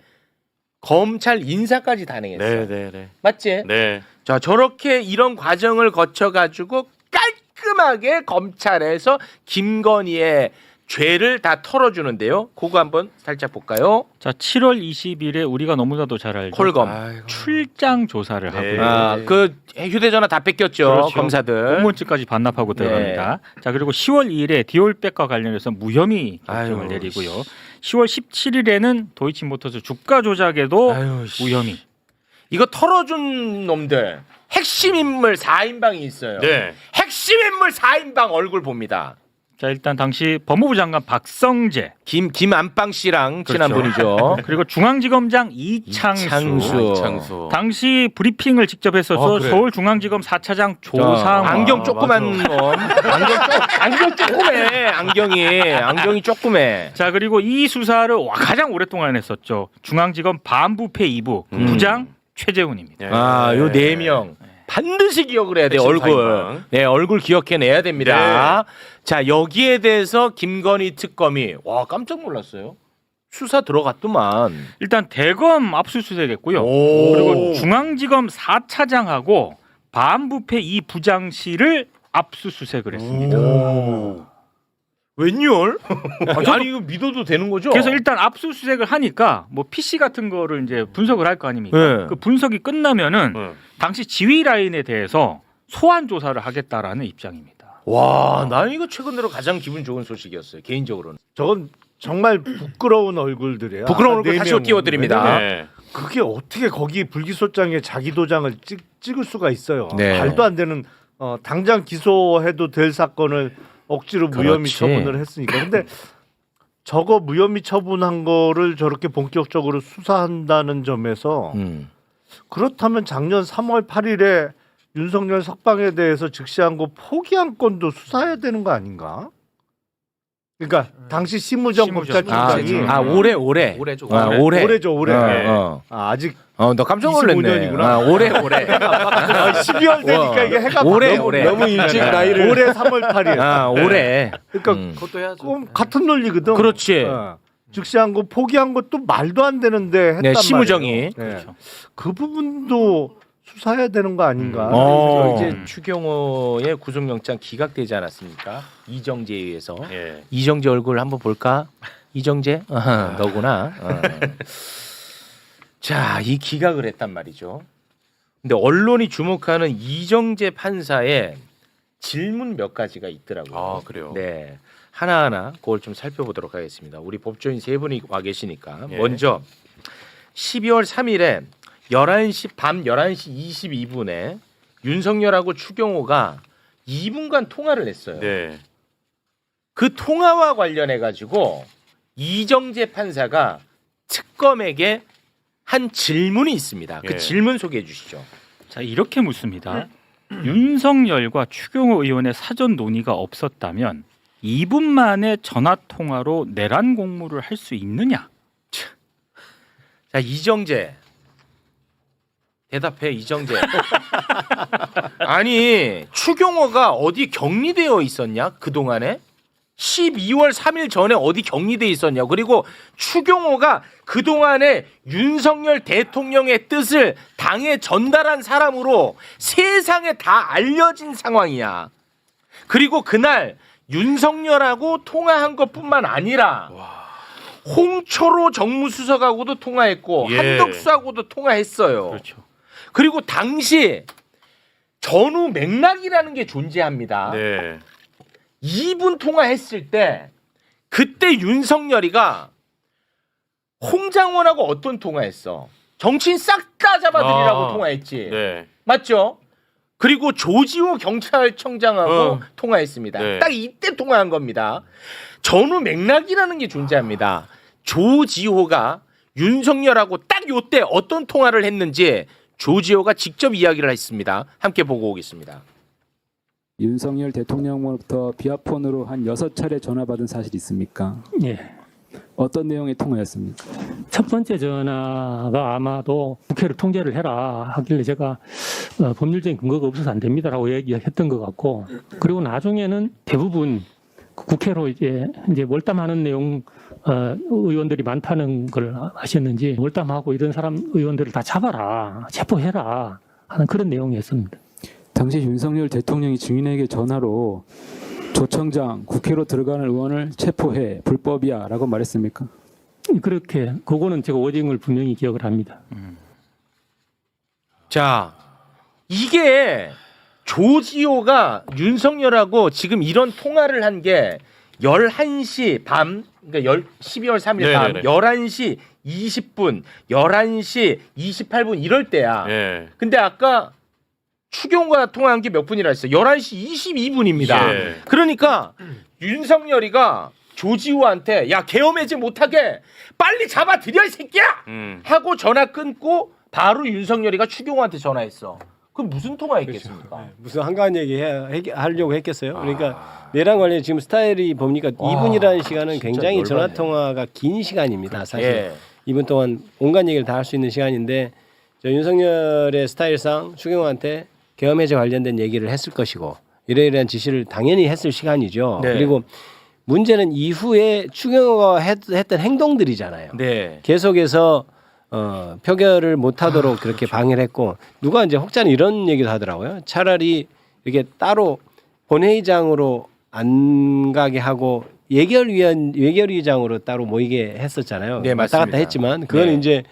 검찰 인사까지 단행했어. 네. 맞지? 네. 자 저렇게 이런 과정을 거쳐가지고 깔끔하게 검찰에서 김건희의 죄를 다 털어주는데요. 그거 한번 살짝 볼까요? 자, 7월 20일에 우리가 너무나도 잘 알죠. 콜검. 출장 조사를 네. 하고요. 그 휴대전화 다 뺏겼죠. 그렇죠. 검사들. 공문증까지 반납하고 네. 들어갑니다. 자 그리고 10월 2일에 디올백과 관련해서 무혐의 결정을 아유, 내리고요. 10월 17일에는 도이치모터스 주가 조작에도 아유, 씨. 무혐의. 이거 털어준 놈들 핵심 인물 4인방이 있어요. 네. 핵심 인물 4인방 얼굴 봅니다. 자 일단 당시 법무부 장관 박성재 김안방 씨랑 친한 그렇죠. 분이죠. 그리고 중앙지검장 이창수. 창수. 당시 브리핑을 직접 했어서 그래. 서울중앙지검 4차장 조상원. 안경 조그만 놈. 안경 조그매. 안경이 조그매. 자 그리고 이 수사를 가장 오랫동안 했었죠. 중앙지검 반부패 2부 부장 최재훈입니다. 요 4명 반드시 기억을 해야 돼. 핵심 얼굴. 사인방. 네, 얼굴 기억해내야 됩니다. 자 여기에 대해서 김건희 특검이 와 깜짝 놀랐어요. 수사 들어갔더만. 일단 대검 압수수색했고요. 오. 그리고 중앙지검 4차장하고 반부패 2 부장실을 압수수색을 했습니다. 웬열? 아니 이거 믿어도 되는 거죠? 그래서 일단 압수수색을 하니까 뭐 PC 같은 거를 이제 분석을 할 거 아닙니까? 네. 그 분석이 끝나면은 당시 지휘 라인에 대해서 소환 조사를 하겠다라는 입장입니다. 와, 난 이거 최근 들어 가장 기분 좋은 소식이었어요. 개인적으로는. 저건 정말 부끄러운 얼굴들이에요. 부끄러운 아까 얼굴 네 다시 명은. 띄워드립니다. 왜냐면 그게 어떻게 거기 불기소장에 자기 도장을 찍을 수가 있어요. 네. 말도 안 되는 당장 기소해도 될 사건을 억지로 무혐의 그렇지. 처분을 했으니까. 근데 저거 무혐의 처분한 거를 저렇게 본격적으로 수사한다는 점에서 그렇다면 작년 3월 8일에 윤석열 석방에 대해서 즉시한 거 포기한 건도 수사해야 되는 거 아닌가? 그러니까 당시 심우정 검찰총장이 올해. 올해죠. 올해. 올해죠, 올해. 아직 너 깜짝 놀랐네. 25년이구나. 올해. 12월 되니까 이게 해가 올해. 너무 일찍 나이를 올해 3월 8일. 올해. 그러니까 그것도 해야죠. 같은 논리거든. 그렇지. 즉시한 거 포기한 것도 말도 안 되는데 했단 네, 말이에요. 심우정이. 네. 그 부분도 수사해야 되는 거 아닌가? 이제 추경호의 구속영장 기각되지 않았습니까? 이정재에 의해서. 이정재 얼굴 한번 볼까? 이정재? 너구나. 자, 이 기각을 했단 말이죠. 근데 언론이 주목하는 이정재 판사의 질문 몇 가지가 있더라고요. 아, 그래요? 네. 하나하나 그걸 좀 살펴보도록 하겠습니다. 우리 법조인 세 분이 와 계시니까. 예. 먼저 12월 3일에 밤 11시 22분에 윤석열하고 추경호가 2분간 통화를 했어요. 네. 그 통화와 관련해 가지고 이정재 판사가 특검에게 한 질문이 있습니다. 그 예. 질문 소개해 주시죠. 자 이렇게 묻습니다. 윤석열과 추경호 의원의 사전 논의가 없었다면 2분 만에 전화 통화로 내란 공무를 할 수 있느냐? 자 이정재 대답해 이정재. 아니 추경호가 어디 격리되어 있었냐 그 동안에? 12월 3일 전에 어디 격리돼 있었냐. 그리고 추경호가 그동안에 윤석열 대통령의 뜻을 당에 전달한 사람으로 세상에 다 알려진 상황이야. 그리고 그날 윤석열하고 통화한 것뿐만 아니라 홍철호 정무수석하고도 통화했고 예. 한덕수하고도 통화했어요. 그렇죠. 그리고 당시 전후 맥락이라는 게 존재합니다. 네. 2분 통화했을 때 그때 윤석열이가 홍장원하고 어떤 통화했어? 정치인 싹 다 잡아들이라고 통화했지. 네. 맞죠? 그리고 조지호 경찰청장하고 통화했습니다. 네. 딱 이때 통화한 겁니다. 전후 맥락이라는 게 존재합니다. 조지호가 윤석열하고 딱 요때 어떤 통화를 했는지 조지호가 직접 이야기를 했습니다. 함께 보고 오겠습니다. 윤석열 대통령으로부터 비아폰으로 한 6차례 전화받은 사실이 있습니까? 예. 어떤 내용의 통화였습니까? 첫 번째 전화가 아마도 국회를 통제를 해라 하길래 제가 법률적인 근거가 없어서 안 됩니다라고 얘기했던 것 같고, 그리고 나중에는 대부분 국회로 이제 몰담하는 내용 의원들이 많다는 걸 아셨는지 몰담하고 이런 사람 의원들을 다 잡아라, 체포해라 하는 그런 내용이었습니다. 당시 윤석열 대통령이 증인에게 전화로 조청장 국회로 들어가는 의원을 체포해 불법이야 라고 말했습니까? 그렇게 그거는 제가 워딩을 분명히 기억을 합니다. 자, 이게 조지호가 윤석열하고 지금 이런 통화를 한 게 11시 밤, 그러니까 12월 3일 밤 네네네. 11시 20분, 11시 28분 이럴 때야. 네. 근데 아까 추경호가 통화한 게 몇 분이라 했어요? 11시 22분입니다. 예. 그러니까 윤석열이가 조지호한테 야 계엄 해제 못하게 빨리 잡아들여 이 새끼야! 하고 전화 끊고 바로 윤석열이가 추경호한테 전화했어. 그럼 무슨 통화했겠습니까? 무슨 한가한 얘기 하려고 했겠어요? 그러니까 내란 관련 지금 스타일이 보니까 2분이라는 시간은 굉장히 열받네. 전화 통화가 긴 시간입니다. 사실 예. 2분 동안 온갖 얘기를 다 할 수 있는 시간인데 저 윤석열의 스타일상 추경호한테 계엄 해제 관련된 얘기를 했을 것이고 이러이러한 지시를 당연히 했을 시간이죠. 네. 그리고 문제는 이후에 추경호가 했던 행동들이잖아요. 네. 계속해서 표결을 못하도록 그렇게 방해를 했고, 누가 이제 혹자는 이런 얘기도 하더라고요. 차라리 이렇게 따로 본회의장으로 안 가게 하고 예결위장으로 따로 모이게 했었잖아요. 네, 왔다 갔다 맞습니다. 했지만 그건 네. 이제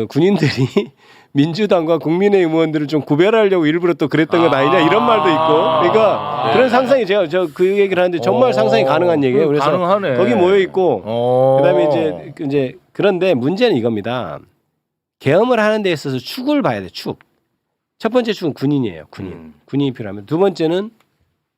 군인들이 민주당과 국민의힘 의원들을 좀 구별하려고 일부러 또 그랬던 것 아니냐 이런 말도 있고, 그러니까 그런 상상이 제가 그 얘기를 하는데 정말 상상이 가능한 얘기예요. 그래서 가능하네. 거기 모여 있고 그다음에 이제 그런데 문제는 이겁니다. 계엄을 하는 데 있어서 축을 봐야 돼. 축. 첫 번째 축은 군인이에요. 군인이 필요하면, 두 번째는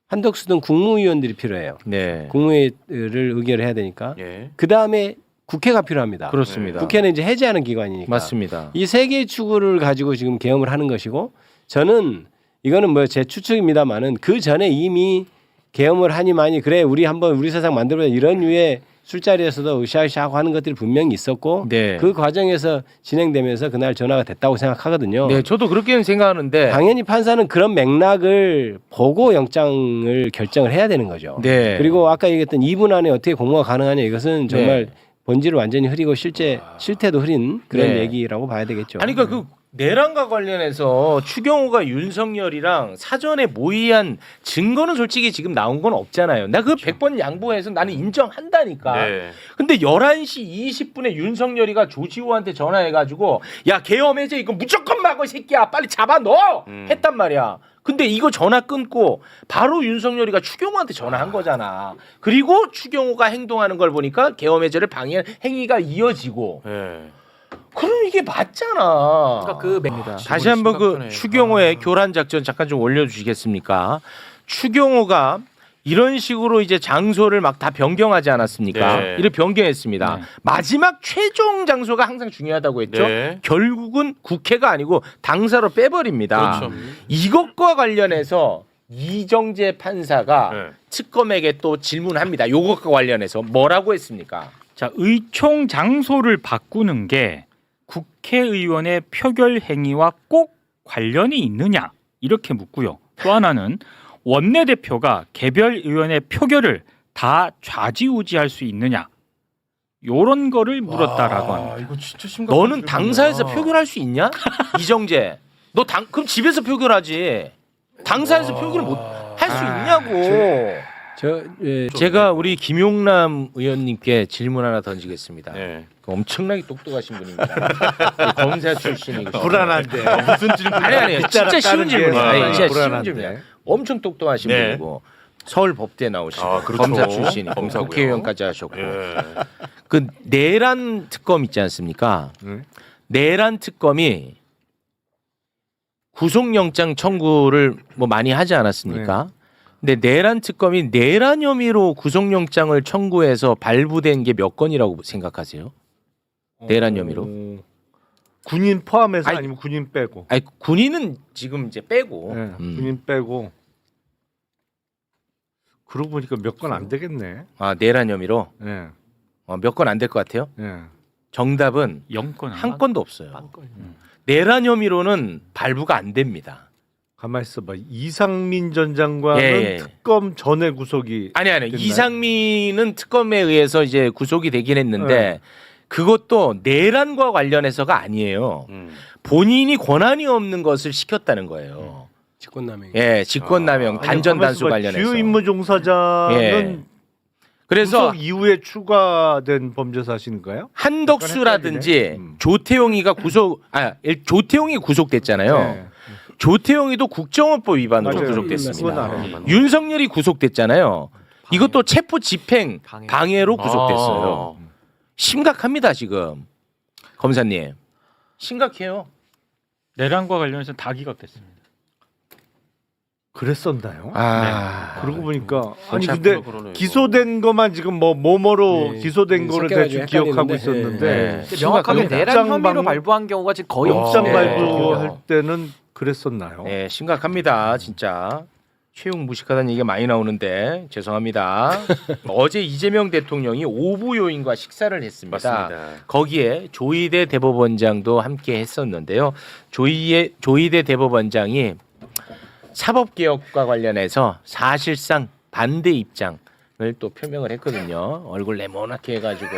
한덕수 등 국무위원들이 필요해요. 네. 국무회의를 의결해야 되니까. 예. 그 다음에 국회가 필요합니다. 그렇습니다. 국회는 이제 해제하는 기관이니까. 맞습니다. 이 세 개의 추구를 가지고 지금 계엄을 하는 것이고, 저는 이거는 뭐 제 추측입니다만은 그 전에 이미 계엄을 하니 많이 그래 우리 한번 우리 세상 만들어보자 이런 류의 술자리에서도 으쌰으쌰하고 하는 것들이 분명히 있었고, 네. 그 과정에서 진행되면서 그날 전화가 됐다고 생각하거든요. 네, 저도 그렇게는 생각하는데 당연히 판사는 그런 맥락을 보고 영장을 결정을 해야 되는 거죠. 네. 그리고 아까 얘기했던 2분 안에 어떻게 공모가 가능하냐, 이것은 정말 본질을 완전히 흐리고 실태도 흐린 그런 네. 얘기라고 봐야 되겠죠. 아니 그러니까 그 내란과 관련해서 추경호가 윤석열이랑 사전에 모의한 증거는 솔직히 지금 나온 건 없잖아요. 나 그 100번 양보해서 나는 인정한다니까. 네. 근데 11시 20분에 윤석열이가 조지호한테 전화해가지고 야 계엄 해제 이거 무조건 막어 이 새끼야 빨리 잡아 넣어 했단 말이야. 근데 이거 전화 끊고 바로 윤석열이가 추경호한테 전화한 거잖아. 그리고 추경호가 행동하는 걸 보니까 계엄 해제를 방해한 행위가 이어지고. 네. 그럼 이게 맞잖아. 그러니까 그 맥입니다. 다시 한번 그 심각하네. 추경호의 교란 작전 잠깐 좀 올려주시겠습니까? 추경호가 이런 식으로 이제 장소를 막 다 변경하지 않았습니까? 네. 이를 변경했습니다. 네. 마지막 최종 장소가 항상 중요하다고 했죠. 네. 결국은 국회가 아니고 당사로 빼버립니다. 그렇죠. 이것과 관련해서 이정재 판사가 네. 특검에게 또 질문합니다. 이것과 관련해서 뭐라고 했습니까? 자, 의총 장소를 바꾸는 게 국회의원의 표결 행위와 꼭 관련이 있느냐 이렇게 묻고요. 또 하나는 원내대표가 개별 의원의 표결을 다 좌지우지할 수 있느냐 요런 거를 물었다라고 합니다. 이거 진짜 심각한 너는 질문이야. 당사에서 표결할 수 있냐? 이정재. 너 그럼 집에서 표결하지. 당사에서 표결을 못 할 수 있냐고. 제가 우리 김용남 의원님께 질문 하나 던지겠습니다. 네. 엄청나게 똑똑하신 분입니다. 검사 출신이고 불안한데. 무슨 질문? 아니 진짜 쉬운 질문이에요. 아니, 진짜 쉬운 불안한데. 질문이에요. 엄청 똑똑하신 네. 분이고 서울 법대 나오시고 그렇죠. 검사 출신이고 검사고요. 국회의원까지 하셨고 예. 그 내란 특검 있지 않습니까? 내란 특검이 구속영장 청구를 뭐 많이 하지 않았습니까? 근데 내란 특검이 내란 혐의로 구속영장을 청구해서 발부된 게 몇 건이라고 생각하세요? 내란 혐의로? 군인 포함해서 아니, 아니면 군인 빼고. 아니 군인은 지금 이제 빼고. 네, 군인 빼고. 그러고 보니까 몇 건 안 되겠네. 아 내란 혐의로 네. 몇 건 안 될 것 같아요? 네. 정답은 0건 한 건도 없어요. 내란 혐의로는 발부가 안 됩니다. 가만 있어봐. 이상민 전 장관은 예. 특검 전에 구속이 아니 됐나요? 이상민은 특검에 의해서 이제 구속이 되긴 했는데 네. 그것도 내란과 관련해서가 아니에요. 본인이 권한이 없는 것을 시켰다는 거예요. 직권남용. 예, 직권남용, 단전 단수 관련해서. 주요 임무 종사자는 예. 그래서 구속 이후에 추가된 범죄 사실인가요? 한덕수라든지 약간 조태용이가 조태용이 구속됐잖아요. 네. 조태용이도 국정원법 위반으로 맞아요. 그건 구속됐습니다. 알아요. 윤석열이 구속됐잖아요. 이것도 체포 집행 방해로 구속됐어요. 심각합니다 지금 검사님. 심각해요. 내란과 관련해서 다 기각됐습니다. 그랬었나요? 그러고 보니까 아니 경찰 근데 그러네요. 기소된 것만 지금 뭐뭐로 네. 기소된 거를 섞여가지고 대충 기억하고 헷갈리는데. 있었는데 네. 명확하게 영장 내란 혐의로 방- 발부한 경우가 지금 거의 영장 없어요. 발부할 때는 그랬었나요? 네, 심각합니다 진짜. 최용 무식하다는 얘기가 많이 나오는데 죄송합니다. 어제 이재명 대통령이 오부 요인과 식사를 했습니다. 맞습니다. 거기에 조희대 대법원장도 함께 했었는데요. 조희대 대법원장이 사법개혁과 관련해서 사실상 반대 입장을 또 표명을 했거든요. 얼굴 네모나게 해가지고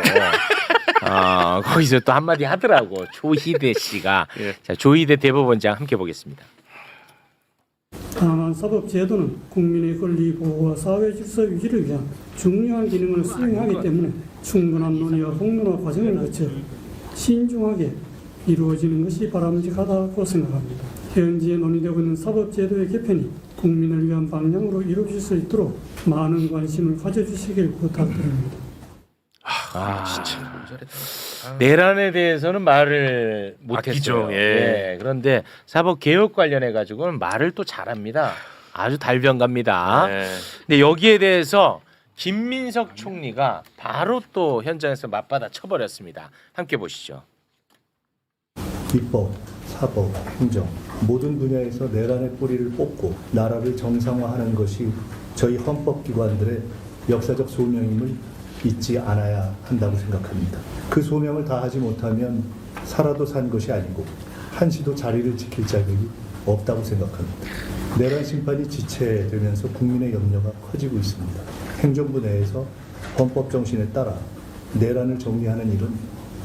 거기서 또 한마디 하더라고. 조희대 씨가. 자, 조희대 대법원장 함께 보겠습니다. 다만 사법제도는 국민의 권리 보호와 사회 질서 유지를 위한 중요한 기능을 수행하기 때문에 충분한 논의와 폭로와 과정을 거쳐 신중하게 이루어지는 것이 바람직하다고 생각합니다. 현재 논의되고 있는 사법제도의 개편이 국민을 위한 방향으로 이루어질 수 있도록 많은 관심을 가져주시길 부탁드립니다. 진짜 내란에 대해서는 말을 아끼죠. 못했어요. 예. 그런데 사법 개혁 관련해 가지고는 말을 또 잘합니다. 아주 달변갑니다. 네. 근데 여기에 대해서 김민석 총리가 바로 또 현장에서 맞받아 쳐버렸습니다. 함께 보시죠. 입법, 사법, 행정 모든 분야에서 내란의 뿌리를 뽑고 나라를 정상화하는 것이 저희 헌법기관들의 역사적 소명임을 잊지 않아야 한다고 생각합니다. 그 소명을 다하지 못하면 살아도 산 것이 아니고 한시도 자리를 지킬 자격이 없다고 생각합니다. 내란 심판이 지체되면서 국민의 염려가 커지고 있습니다. 행정부 내에서 헌법 정신에 따라 내란을 정리하는 일은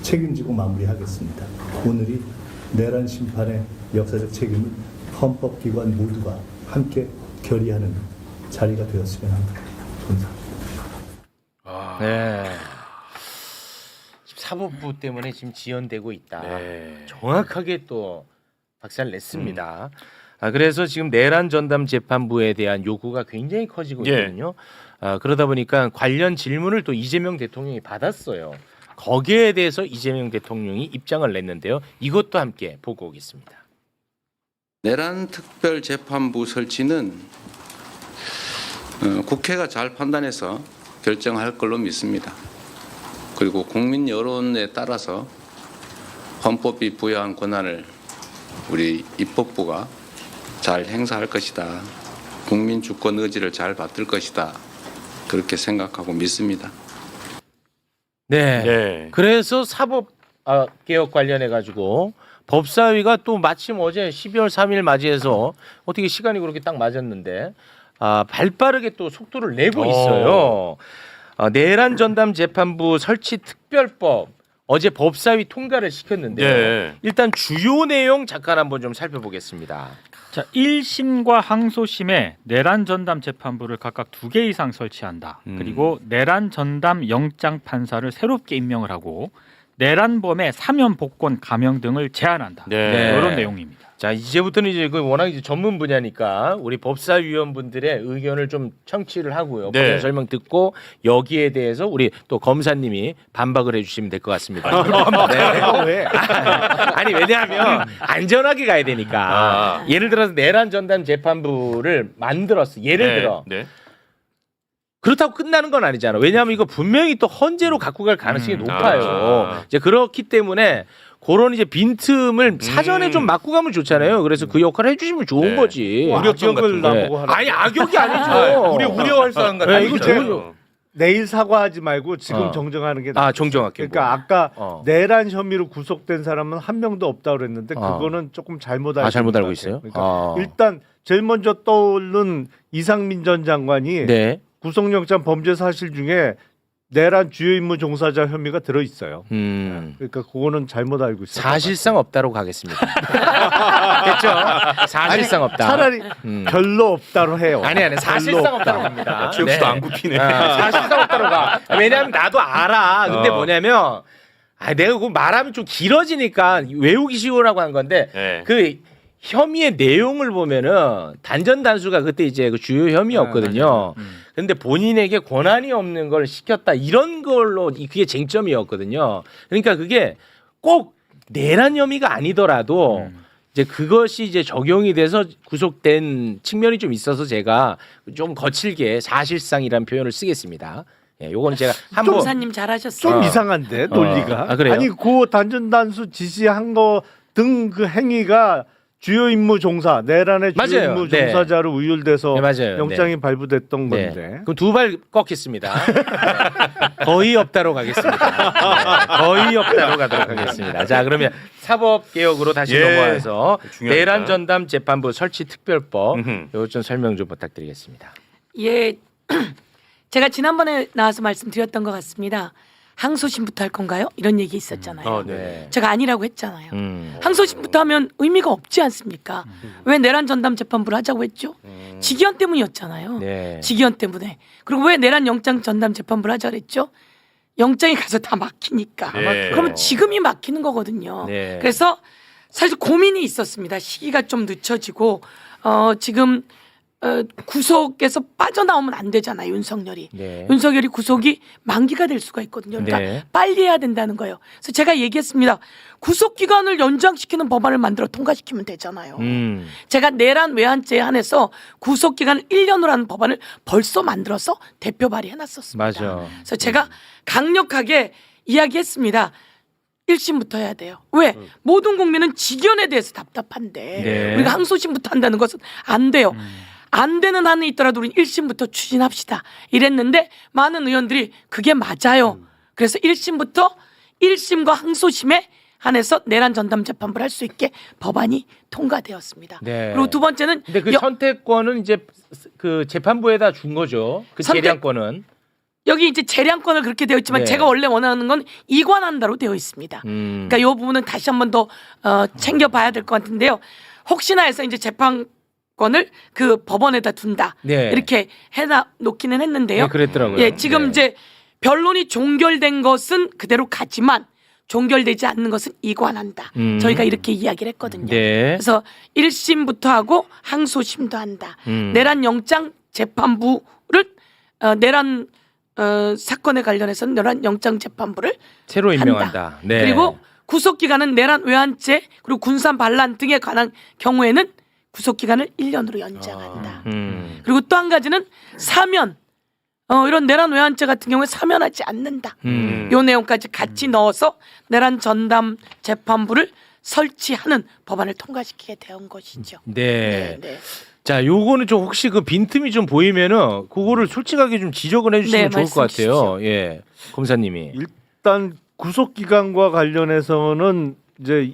책임지고 마무리하겠습니다. 오늘이 내란 심판의 역사적 책임을 헌법기관 모두가 함께 결의하는 자리가 되었으면 합니다. 감사합니다. 네. 사법부 때문에 지금 지연되고 있다. 네. 정확하게 또 박살을 냈습니다. 그래서 지금 내란 전담 재판부에 대한 요구가 굉장히 커지고 예. 있거든요. 그러다 보니까 관련 질문을 또 이재명 대통령이 받았어요. 거기에 대해서 이재명 대통령이 입장을 냈는데요. 이것도 함께 보고 오겠습니다. 내란 특별 재판부 설치는 국회가 잘 판단해서 결정할 걸로 믿습니다. 그리고 국민 여론에 따라서 헌법이 부여한 권한을 우리 입법부가 잘 행사할 것이다. 국민 주권 의지를 잘 받들 것이다. 그렇게 생각하고 믿습니다. 네. 네. 그래서 사법 개혁 관련해 가지고 법사위가 또 마침 어제 12월 3일 맞이해서 어떻게 시간이 그렇게 딱 맞았는데 발빠르게 또 속도를 내고 있어요. 내란 전담 재판부 설치 특별법 어제 법사위 통과를 시켰는데요. 네. 일단 주요 내용 잠깐 한번 좀 살펴보겠습니다. 자, 1심과 항소심에 내란 전담 재판부를 각각 2개 이상 설치한다. 그리고 내란 전담 영장 판사를 새롭게 임명을 하고 내란범의 사면 복권 감형 등을 제한한다. 네. 이런 내용입니다. 자, 이제부터는 이제 그 워낙 이제 전문 분야니까 우리 법사위원분들의 의견을 좀 청취를 하고요. 네. 법원 설명 듣고 여기에 대해서 우리 또 검사님이 반박을 해주시면 될 것 같습니다. 네. 왜? 아니 왜냐하면 안전하게 가야 되니까. 예를 들어서 내란 전담 재판부를 만들었어. 예를 들어. 네. 그렇다고 끝나는 건 아니잖아. 왜냐하면 이거 분명히 또 헌재로 갖고 갈 가능성이 높아요. 이제 그렇기 때문에 그런 이제 빈틈을 사전에 좀 막고 가면 좋잖아요. 그래서 그 역할을 해주시면 좋은 거지. 악역을 나보고 하는. 아니 악역이 아니죠. 우리 우려할 사항 같은 네, 거 이거 있잖아요. 내일 사과하지 말고 지금 정정하는 게 낫죠. 정정할게요. 그러니까 아까 내란 혐의로 구속된 사람은 한 명도 없다고 그랬는데 그거는 조금 잘못 알고 잘못 있는 알고 것 있어요? 같아요. 그러니까 일단 제일 먼저 떠오른 이상민 전 장관이 네. 구속영장 범죄 사실 중에 내란 주요 임무 종사자 혐의가 들어 있어요. 그러니까 그거는 잘못 알고 있어요. 사실상 없다로 가겠습니다. 됐죠? 사실상 없다. 차라리 별로 없다로 해요. 아니 사실상 없다로 갑니다. 최욱수도 안 굽히네. 사실상 없다로 가. 왜냐하면 나도 알아. 근데 뭐냐면 내가 그거 말하면 좀 길어지니까 외우기 쉬우라고 한 건데 네. 그 혐의의 내용을 보면은 단전 단수가 그때 이제 그 주요 혐의였거든요. 근데 본인에게 권한이 없는 걸 시켰다 이런 걸로 그게 쟁점이었거든요. 그러니까 그게 꼭 내란 혐의가 아니더라도 이제 그것이 이제 적용이 돼서 구속된 측면이 좀 있어서 제가 좀 거칠게 사실상이라는 표현을 쓰겠습니다. 예, 요거는 제가 한번 검사님 잘하셨어요. 좀 이상한데 논리가. 그래요? 아니 그 단전 단수 지시한 거 등 그 행위가 주요 임무 종사 내란의 주요 맞아요. 임무 네. 종사자로 우율돼서 네, 맞아요. 영장이 발부됐던 네. 건데. 그럼 두 발 꺾겠습니다. 거의 없다로 가겠습니다. 거의 없다로 가도록 하겠습니다. 자, 그러면 사법 개혁으로 다시 넘어와서 중요하니까. 내란 전담 재판부 설치 특별법 이거 좀 설명 좀 부탁드리겠습니다. 예, 제가 지난번에 나와서 말씀드렸던 것 같습니다. 항소심부터 할 건가요? 이런 얘기 있었잖아요. 네. 제가 아니라고 했잖아요. 항소심부터 하면 의미가 없지 않습니까? 왜 내란 전담 재판부를 하자고 했죠? 직위원 때문이었잖아요. 네. 직위원 때문에. 그리고 왜 내란 영장 전담 재판부를 하자 그랬죠? 영장이 가서 다 막히니까. 네. 그러면 지금이 막히는 거거든요. 네. 그래서 사실 고민이 있었습니다. 시기가 좀 늦춰지고 지금 구속에서 빠져나오면 안 되잖아요. 윤석열이. 네. 윤석열이 구속이 만기가 될 수가 있거든요. 그러니까 네. 빨리 해야 된다는 거예요. 그래서 제가 얘기했습니다. 구속 기간을 연장시키는 법안을 만들어 통과시키면 되잖아요. 제가 내란 외환죄에 한해서 구속 기간을 1년으로 하는 법안을 벌써 만들어서 대표 발의해 놨었습니다. 맞아. 그래서 제가 강력하게 이야기했습니다. 1심부터 해야 돼요. 왜? 모든 국민은 직연에 대해서 답답한데 네. 우리가 항소심부터 한다는 것은 안 돼요. 안 되는 한이 있더라도 우리는 1심부터 추진합시다. 이랬는데 많은 의원들이 그게 맞아요. 그래서 1심부터 1심과 항소심에 한해서 내란 전담 재판부를 할 수 있게 법안이 통과되었습니다. 네. 그리고 두 번째는 근데 그 선택권은 이제 그 재판부에다 준 거죠. 그 재량권은. 여기 이제 재량권을 그렇게 되어 있지만 네. 제가 원래 원하는 건 이관한다로 되어 있습니다. 그러니까 이 부분은 다시 한 번 더 챙겨봐야 될 것 같은데요. 혹시나 해서 이제 재판권을 그 법원에다 둔다 네. 이렇게 해놔 놓기는 했는데요. 네, 그랬더라고요. 예, 지금 네. 이제 변론이 종결된 것은 그대로 가지만 종결되지 않는 것은 이관한다. 저희가 이렇게 이야기를 했거든요. 네. 그래서 1심부터 하고 항소심도 한다. 내란 영장 재판부를 내란 사건에 관련해서는 내란 영장 재판부를 새로 한다. 임명한다. 네. 그리고 구속 기간은 내란 외환죄 그리고 군산 반란 등에 관한 경우에는 구속 기간을 1년으로 연장한다. 그리고 또 한 가지는 사면 이런 내란 외환죄 같은 경우에 사면하지 않는다. 요 내용까지 같이 넣어서 내란 전담 재판부를 설치하는 법안을 통과시키게 된 것이죠. 네. 네. 자, 요거는 좀 혹시 그 빈틈이 좀 보이면은 그거를 솔직하게 좀 지적을 해주시면 네, 좋을 것 말씀 같아요. 예, 검사님이. 일단 구속 기간과 관련해서는 이제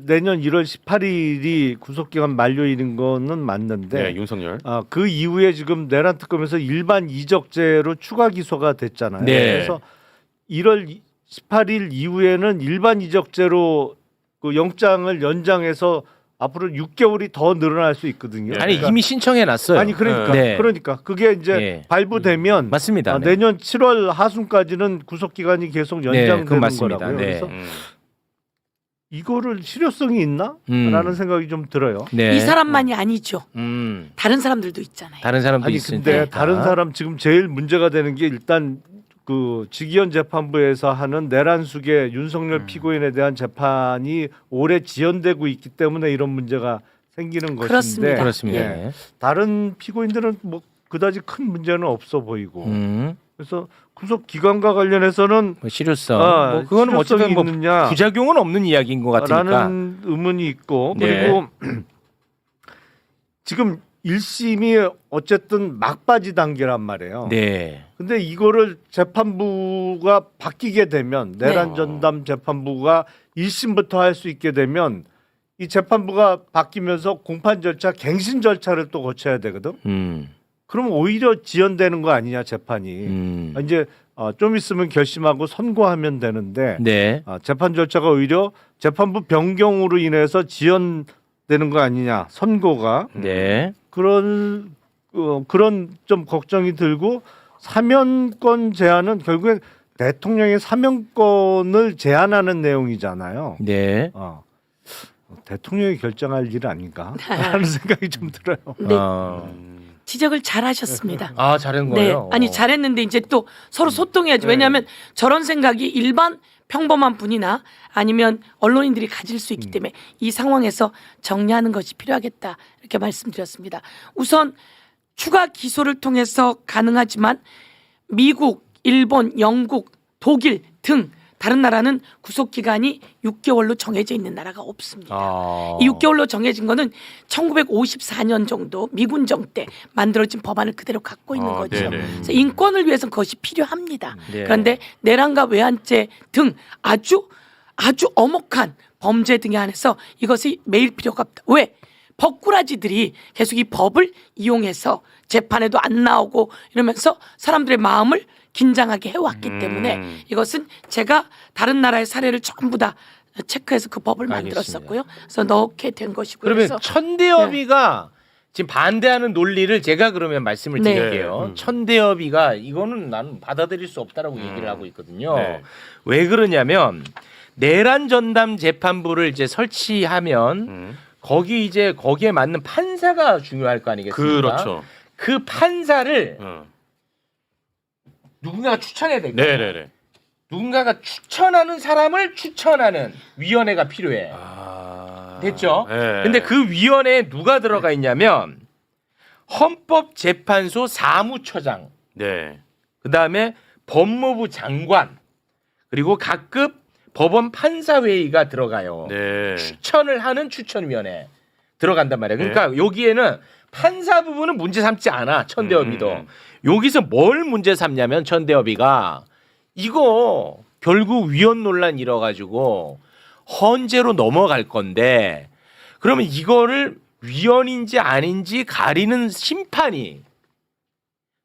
내년 1월 18일이 구속기간 만료일인 거는 맞는데 네, 윤석열. 그 이후에 지금 내란 특검에서 일반 이적죄로 추가 기소가 됐잖아요. 네. 그래서 1월 18일 이후에는 일반 이적죄로 그 영장을 연장해서 앞으로 6개월이 더 늘어날 수 있거든요. 아니 이미 신청해 놨어요. 아니 그러니까 네. 그러니까 그게 이제 네. 발부되면 맞습니다. 네. 내년 7월 하순까지는 구속 기간이 계속 네, 연장되는 그건 맞습니다. 거라고요. 네. 그래서 이거를 실효성이 있나?라는 생각이 좀 들어요. 네. 이 사람만이 아니죠. 다른 사람들도 있잖아요. 다른 사람도 아니 있으니까. 근데 다른 사람 지금 제일 문제가 되는 게 일단 그 직위원 재판부에서 하는 내란숙의 윤석열 피고인에 대한 재판이 올해 지연되고 있기 때문에 이런 문제가 생기는 것인데 그렇습니다. 예. 다른 피고인들은 뭐 그다지 큰 문제는 없어 보이고 그래서 구속 기간과 관련해서는 뭐 실효성 뭐 그거는 어쨌든 뭐 있느냐 부작용은 없는 이야기인 것 같으니까 라는 의문이 있고 네. 그리고 지금 1심이 어쨌든 막바지 단계란 말이에요. 네. 근데 이거를 재판부가 바뀌게 되면 내란 전담 재판부가 1심부터 할 수 있게 되면 이 재판부가 바뀌면서 공판 절차, 갱신 절차를 또 거쳐야 되거든. 그럼 오히려 지연되는 거 아니냐 재판이. 이제 좀 있으면 결심하고 선고하면 되는데 네. 재판 절차가 오히려 재판부 변경으로 인해서 지연되는 거 아니냐 선고가. 네. 그런 좀 걱정이 들고 사면권 제한은 결국엔 대통령의 사면권을 제한하는 내용이잖아요. 네. 대통령이 결정할 일 아닌가라는 생각이 좀 들어요. 네. 지적을 잘하셨습니다. 잘한 거예요. 네, 아니 잘했는데 이제 또 서로 소통해야죠. 왜냐하면 저런 생각이 일반 평범한 분이나 아니면 언론인들이 가질 수 있기 때문에 이 상황에서 정리하는 것이 필요하겠다 이렇게 말씀드렸습니다. 우선 추가 기소를 통해서 가능하지만 미국, 일본, 영국, 독일 등 다른 나라는 구속 기간이 6개월로 정해져 있는 나라가 없습니다. 이 6개월로 정해진 거는 1954년 정도 미군정 때 만들어진 법안을 그대로 갖고 있는 거죠. 그래서 인권을 위해서는 그것이 필요합니다. 네. 그런데 내란과 외환죄 등 아주 엄혹한 범죄 등에 한해서 이것이 매일 필요가 없다. 왜? 법꾸라지들이 계속 이 법을 이용해서 재판에도 안 나오고 이러면서 사람들의 마음을 긴장하게 해왔기 때문에 이것은 제가 다른 나라의 사례를 전부 다 체크해서 그 법을 만들었었고요. 그래서 넣게 된 것이고요. 그러면 그래서 천대엽이가 지금 반대하는 논리를 제가 그러면 말씀을 네. 드릴게요. 천대엽이가 이거는 나는 받아들일 수 없다라고 얘기를 하고 있거든요. 네. 왜 그러냐면 내란 전담 재판부를 이제 설치하면 거기에 맞는 판사가 중요할 거 아니겠습니까? 그렇죠. 그 판사를 누군가가 추천해야 될 거예요. 네네네. 누군가가 추천하는 사람을 추천하는 위원회가 필요해. 됐죠? 네. 근데 그 위원회에 누가 들어가 있냐면 헌법재판소 사무처장, 네. 그다음에 법무부 장관, 그리고 각급 법원 판사회의가 들어가요. 네. 추천을 하는 추천위원회 들어간단 말이에요. 그러니까 여기에는 판사 부분은 문제 삼지 않아. 천대엽이도. 여기서 뭘 문제 삼냐면 천대엽이가 이거 결국 위헌 논란 일어가지고 헌재로 넘어갈 건데 그러면 이거를 위헌인지 아닌지 가리는 심판이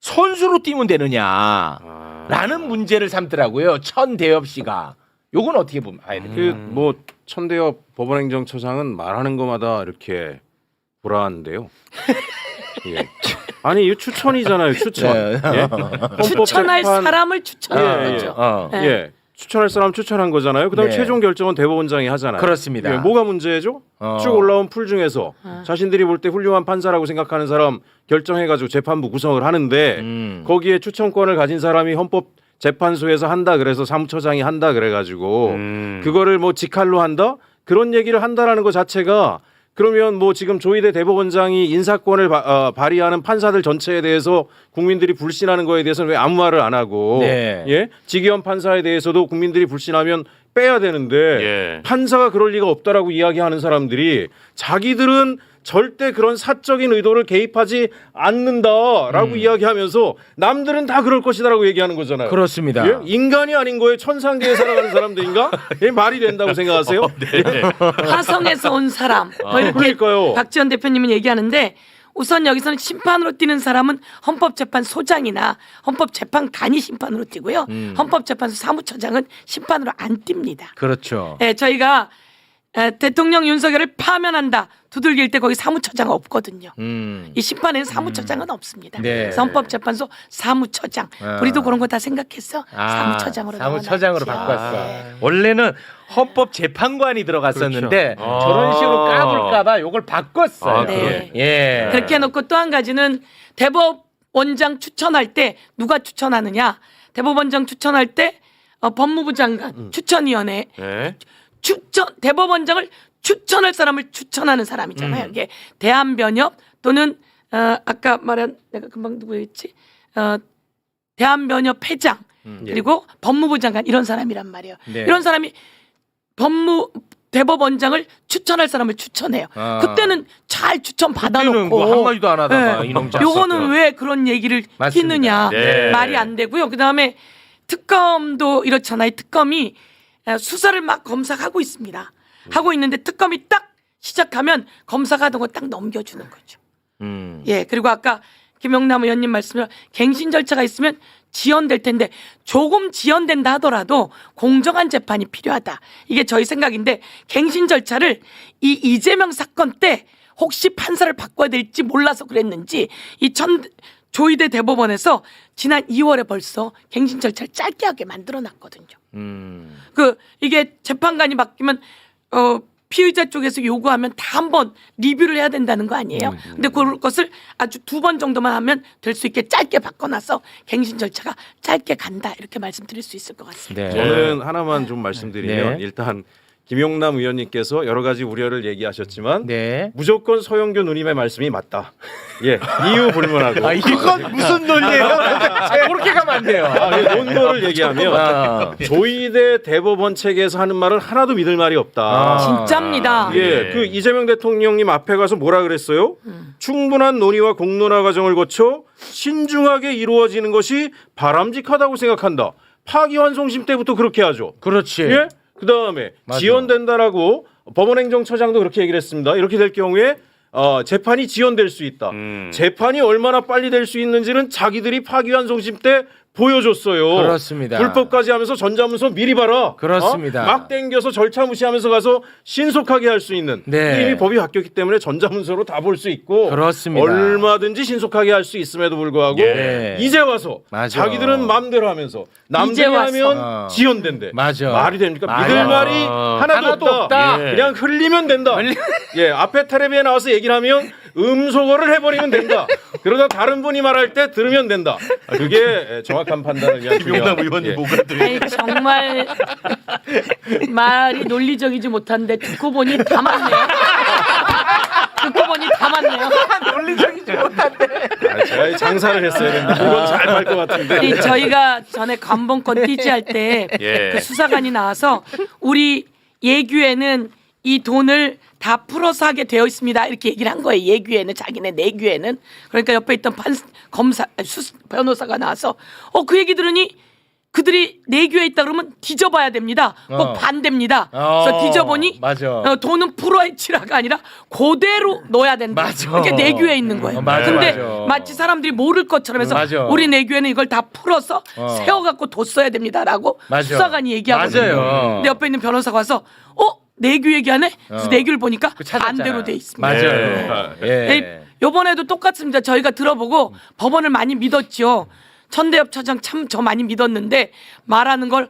선수로 뛰면 되느냐라는 문제를 삼더라고요. 천대엽 씨가. 요건 어떻게 보면 봐야 됩니까? 뭐 천대엽 법원행정처장은 말하는 것마다 이렇게 불안한데요. 예. 아니 이거 추천이잖아요. 추천. 네. 예? 추천할 헌법재판- 사람을 추천하는 예, 거죠. 예. 예. 추천할 사람 추천한 거잖아요. 그다음에 네. 최종 결정은 대법원장이 하잖아요. 그렇습니다. 예, 뭐가 문제죠? 쭉 올라온 풀 중에서 자신들이 볼 때 훌륭한 판사라고 생각하는 사람 결정해가지고 재판부 구성을 하는데 거기에 추천권을 가진 사람이 헌법재판소에서 한다 그래서 사무처장이 한다 그래가지고 그거를 뭐 직할로 한다? 그런 얘기를 한다라는 것 자체가 그러면 뭐 지금 조희대 대법원장이 인사권을 발휘하는 판사들 전체에 대해서 국민들이 불신하는 거에 대해서는 왜 아무 말을 안 하고 네. 예? 직위원 판사에 대해서도 국민들이 불신하면 빼야 되는데 예. 판사가 그럴 리가 없다라고 이야기하는 사람들이 자기들은 절대 그런 사적인 의도를 개입하지 않는다라고 이야기하면서 남들은 다 그럴 것이다라고 얘기하는 거잖아요. 그렇습니다. 예? 인간이 아닌 거에 천상계에 살아가는 사람들인가? 예? 말이 된다고 생각하세요? 네. 화성에서 온 사람 뭐 이렇게 그러니까요. 박지원 대표님은 얘기하는데 우선 여기서는 심판으로 뛰는 사람은 헌법재판소장이나 헌법재판관이 심판으로 뛰고요. 헌법재판소 사무처장은 심판으로 안 뜁니다. 그렇죠. 예, 저희가 대통령 윤석열을 파면한다 두들길 때 거기 사무처장 없거든요. 이 심판에는 사무처장은 없습니다. 네. 그래서 헌법재판소 사무처장. 우리도 그런 거 다 생각했어. 사무처장으로 사무처장으로 넣어놨지. 바꿨어. 원래는 헌법재판관이 들어갔었는데 저런 식으로 까불까봐 요걸 바꿨어요. 네. 예. 그렇게 해놓고 또 한 가지는 대법원장 추천할 때 누가 추천하느냐? 대법원장 추천할 때 법무부 장관 추천위원회 대법원장을 추천할 사람을 추천하는 사람이잖아요. 이게 대한변협 또는 아까 말한 내가 금방 누구였지? 대한변협 회장 그리고 법무부 장관 이런 사람이란 말이에요. 네. 이런 사람이 대법원장을 추천할 사람을 추천해요. 그때는 잘 추천 받아놓고 뭐 한마디도 안 하다가 이놈 짰어. 요거는 왜 그런 얘기를 맞습니다. 끼느냐 네. 말이 안 되고요. 그다음에 특검도 이렇잖아요. 특검이 수사를 막 검사하고 있습니다. 하고 있는데 특검이 딱 시작하면 검사가 하던 거 딱 넘겨주는 거죠. 예, 그리고 아까 김영남 의원님 말씀대로 갱신 절차가 있으면 지연될 텐데 조금 지연된다 하더라도 공정한 재판이 필요하다. 이게 저희 생각인데 갱신 절차를 이 이재명 사건 때 혹시 판사를 바꿔야 될지 몰라서 그랬는지 조희대 대법원에서 지난 2월에 벌써 갱신 절차를 짧게 하게 만들어놨거든요. 이게 재판관이 바뀌면 피의자 쪽에서 요구하면 다 한번 리뷰를 해야 된다는 거 아니에요? 근데 그것을 아주 2번 정도만 하면 될 수 있게 짧게 바꿔놔서 갱신 절차가 짧게 간다 이렇게 말씀드릴 수 있을 것 같습니다. 네. 저는 하나만 좀 말씀드리면 네. 일단 김용남 의원님께서 여러 가지 우려를 얘기하셨지만 네. 무조건 서영교 누님의 말씀이 맞다. 예, 이유 불문하고. 이건 무슨 논리예요? 그렇게 가면 안 돼요. 논거를 얘기하면 조희대 대법원 체계에서 하는 말은 하나도 믿을 말이 없다. 진짜입니다. 예, 그 이재명 대통령님 앞에 가서 뭐라 그랬어요? 충분한 논의와 공론화 과정을 거쳐 신중하게 이루어지는 것이 바람직하다고 생각한다. 파기환송심 때부터 그렇게 하죠. 그렇지. 예? 그 다음에 지연된다라고 법원행정처장도 그렇게 얘기를 했습니다. 이렇게 될 경우에 재판이 지연될 수 있다. 재판이 얼마나 빨리 될 수 있는지는 자기들이 파기환송심 때 보여줬어요. 그렇습니다. 불법까지 하면서 전자문서 미리 봐라. 그렇습니다. 막 땡겨서 절차 무시하면서 가서 신속하게 할 수 있는. 네. 이미 법이 바뀌었기 때문에 전자문서로 다 볼 수 있고 그렇습니다. 얼마든지 신속하게 할 수 있음에도 불구하고 네. 이제 와서 맞아. 자기들은 마음대로 하면서 남들이 하면 지연된대. 맞아. 말이 됩니까? 맞아. 믿을 말이 하나도 없다. 예. 그냥 흘리면 된다. 예, 앞에 텔레비에 나와서 얘기를 하면 음소거를 해버리면 된다. 그러다 다른 분이 말할 때 들으면 된다. 그게 정확한 판단을 위한 김용남 의원님 뭐가 아니, 정말 말이 논리적이지 못한데 듣고 보니 다 맞네요. 듣고 보니 다 맞네요. 논리적이지 못한데. 제가 장사를 했어야 되는데 이건 잘 갈 것 같은데. 아니, 저희가 전에 관본권 띠지할 때 그 수사관이 나와서 우리 예규에는 이 돈을 다 풀어서 하게 되어 있습니다. 이렇게 얘기를 한 거예요. 예규에는 자기네 내규에는. 그러니까 옆에 있던 변호사가 나와서 그 얘기 들으니 그들이 내규에 있다 그러면 뒤져봐야 됩니다. 꼭 반대입니다. 그래서 뒤져보니 맞아. 돈은 풀어헤치라가 아니라 그대로 넣어야 된다. 맞아. 그게 내규에 있는 거예요. 맞아, 근데 맞아. 마치 사람들이 모를 것처럼 해서 맞아. 우리 내규에는 이걸 다 풀어서 세워갖고 뒀어야 됩니다라고 맞아. 수사관이 얘기하거든요. 맞아요. 근데 옆에 있는 변호사가 와서 내규 얘기하네? 그래서 내규를 보니까 반대로 돼 있습니다. 맞아요. 예. 요번에도 똑같습니다. 저희가 들어보고 법원을 많이 믿었죠. 천대엽 처장 참 저 많이 믿었는데 말하는 걸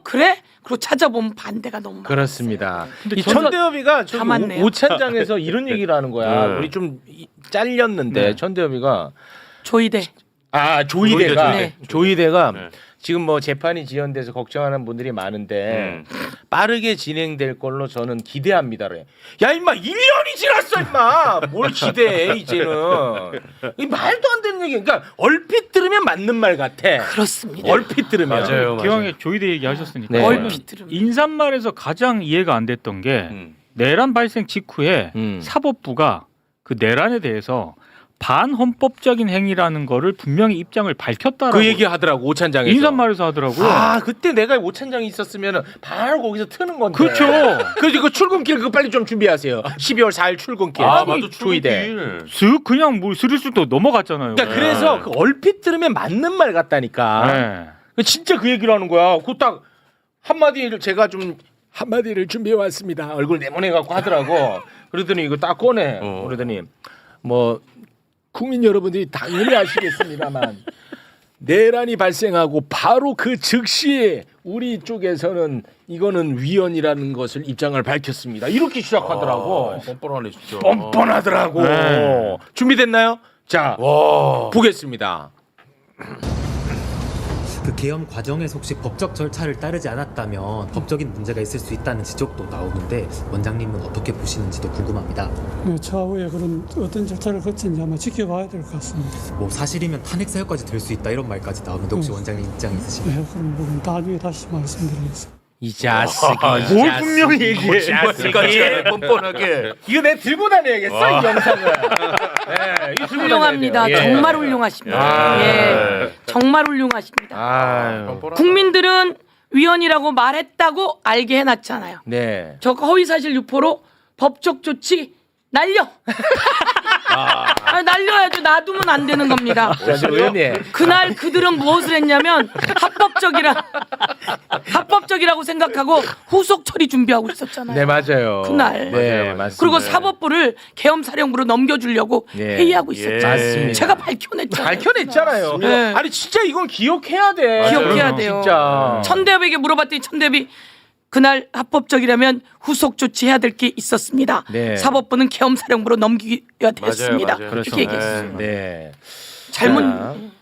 그래? 그리고 찾아보면 반대가 너무 많아요. 그렇습니다. 이 저도 천대엽이가 다 맞네요. 오찬장에서 이런 얘기를 하는 거야. 우리 좀 잘렸는데 천대엽이가 조희대. 조희대가 네. 조희대가 지금 뭐 재판이 지연돼서 걱정하는 분들이 많은데 빠르게 진행될 걸로 저는 기대합니다래. 야 임마 1년이 지났어 임마. 뭘 기대해 이제는. 이 말도 안 되는 얘기. 그러니까 얼핏 들으면 맞는 말 같아. 그렇습니다. 얼핏 들으면. 맞아요. 기왕에 조희대 얘기하셨으니까 네. 얼핏 들으면. 인사말에서 가장 이해가 안 됐던 게 내란 발생 직후에 사법부가 그 내란에 대해서 반헌법적인 행위라는 거를 분명히 입장을 밝혔다라고 그 얘기 하더라고 오찬장에서. 인사말에서 하더라고요. 아 그때 내가 오찬장에 있었으면 바로 거기서 트는 건데. 그렇죠. 그래서 그 출근길 그거 빨리 좀 준비하세요. 12월 4일 출근길. 아 맞아 조이대. 출근길. 쓱 그냥 뭐 스르스도 넘어갔잖아요. 그러니까 그래서 그 얼핏 들으면 맞는 말 같다니까. 네. 진짜 그 얘기를 하는 거야. 그 딱 한마디를 제가 좀 한마디를 준비해 왔습니다. 얼굴 네모네 갖고 하더라고. 그러더니 이거 딱 꺼내. 그러더니 뭐 국민 여러분들이 당연히 아시겠습니다만 내란이 발생하고 바로 그 즉시 우리 쪽에서는 이거는 위헌이라는 것을 입장을 밝혔습니다. 이렇게 시작하더라고. 뻔뻔하네 진짜. 뻔뻔하더라고. 네. 준비됐나요? 자, 보겠습니다. 그 계엄 과정에서 혹시 법적 절차를 따르지 않았다면 법적인 문제가 있을 수 있다는 지적도 나오는데 원장님은 어떻게 보시는지도 궁금합니다. 네, 차후에 그런 어떤 절차를 거친지 아마 지켜봐야 될 것 같습니다. 뭐 사실이면 탄핵 사유까지 될 수 있다 이런 말까지 나오는데 혹시 원장님 입장 있으신가요? 네, 그럼 부분 나중에 다시 말씀드리겠습니다. 이 자식이 뭘 분명히 얘기해. 자식이 뻔뻔하게. 이거 내 들고 다녀야겠어 이 영상을. 네, 이거 들고 훌륭합니다. 다녀야 돼요. 예. 정말 훌륭하십니다. 아, 예, 정말 훌륭하십니다. 아유. 국민들은 위헌이라고 말했다고 알게 해놨잖아요. 네. 저 허위사실 유포로 법적 조치 날려. 아, 날려야죠. 놔두면 안 되는 겁니다. 그날 그들은 무엇을 했냐면 합법적이라고 생각하고 후속 처리 준비하고 있었잖아요. 네 맞아요. 그날. 네 맞습니다. 그리고 사법부를 계엄사령부로 넘겨주려고 네. 회의하고 있었죠. 맞습니다. 제가 밝혀냈잖아요. 밝혀냈잖아요. 네. 아니 진짜 이건 기억해야 돼. 기억해야 돼요. 진짜. 천대엽에게 물어봤더니 천대엽이 그날 합법적이라면 후속 조치해야 될 게 있었습니다. 네. 사법부는 계엄사령부로 넘기가 됐습니다. 맞아요. 이렇게 얘기했어요. 네. 잘못.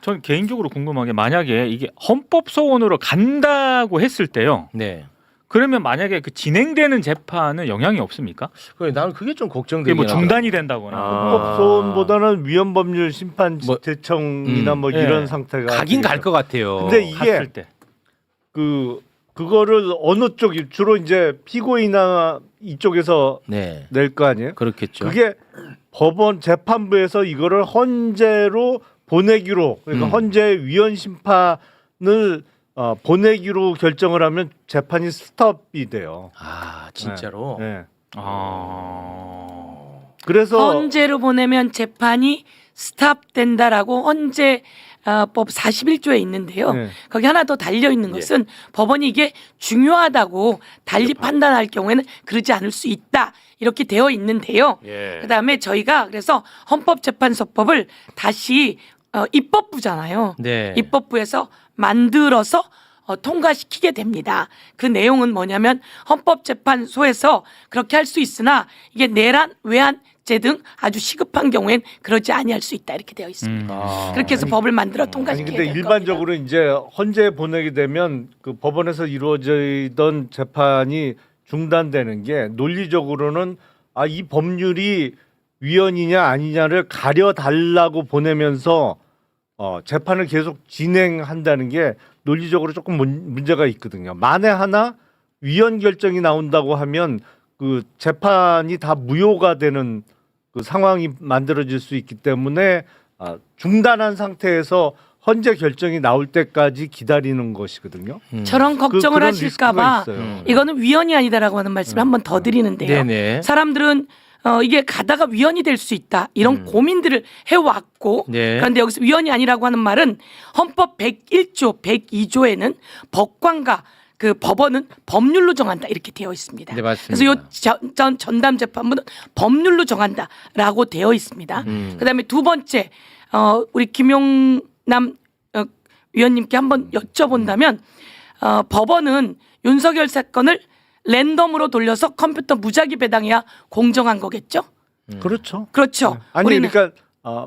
전 개인적으로 궁금한 게 만약에 이게 헌법 소원으로 간다고 했을 때요. 네. 그러면 만약에 그 진행되는 재판은 영향이 없습니까? 나는 그게 좀 그게 걱정되긴 뭐 중단이 된다거나. 헌법 소원보다는 위헌법률 심판 제청이나 뭐 이런 상태가 가긴 갈 것 같아요. 근데 이게 갔을 때. 그거를 어느 쪽이 주로 이제 피고인이나 이쪽에서 네. 낼 거 아니에요? 그렇겠죠. 그게 법원 재판부에서 이거를 헌재로 보내기로 그러니까 헌재 위헌 심판을 보내기로 결정을 하면 재판이 스톱이 돼요. 아 진짜로. 네. 그래서 헌재로 보내면 재판이 스탑된다라고 헌재 법 41조에 있는데요. 네. 거기 하나 더 달려 있는 것은 법원이 이게 중요하다고 달리 판단할 경우에는 그러지 않을 수 있다. 이렇게 되어 있는데요. 그다음에 저희가 그래서 헌법재판소법을 다시 입법부잖아요. 네. 입법부에서 만들어서 통과시키게 됩니다. 그 내용은 뭐냐면 헌법재판소에서 그렇게 할 수 있으나 이게 내란, 외환죄 등 아주 시급한 경우엔 그러지 아니할 수 있다 이렇게 되어 있습니다. 그렇게 해서 법을 만들어 통과시키게 근데 될 일반적으로 겁니다. 이제 헌재에 보내게 되면 그 법원에서 이루어지던 재판이 중단되는 게 논리적으로는 이 법률이 위헌이냐 아니냐를 가려달라고 보내면서 재판을 계속 진행한다는 게 논리적으로 조금 문제가 있거든요. 만에 하나 위헌 결정이 나온다고 하면 그 재판이 다 무효가 되는 그 상황이 만들어질 수 있기 때문에 중단한 상태에서 헌재 결정이 나올 때까지 기다리는 것이거든요. 저런 걱정을 그런 하실까봐 리스크가 있어요. 이거는 위헌이 아니다라고 하는 말씀을 한 번 더 드리는데요. 네네. 사람들은 이게 가다가 위헌이 될 수 있다 이런 고민들을 해왔고 네. 그런데 여기서 위헌이 아니라고 하는 말은 헌법 101조 102조에는 법관과 그 법원은 법률로 정한다 이렇게 되어 있습니다. 네, 맞습니다. 그래서 요 전담 재판부는 법률로 정한다라고 되어 있습니다. 그다음에 두 번째 우리 김용남 위원님께 한번 여쭤본다면 법원은 윤석열 사건을 랜덤으로 돌려서 컴퓨터 무작위 배당해야 공정한 거겠죠? 그렇죠. 그렇죠. 아니 우리는 그러니까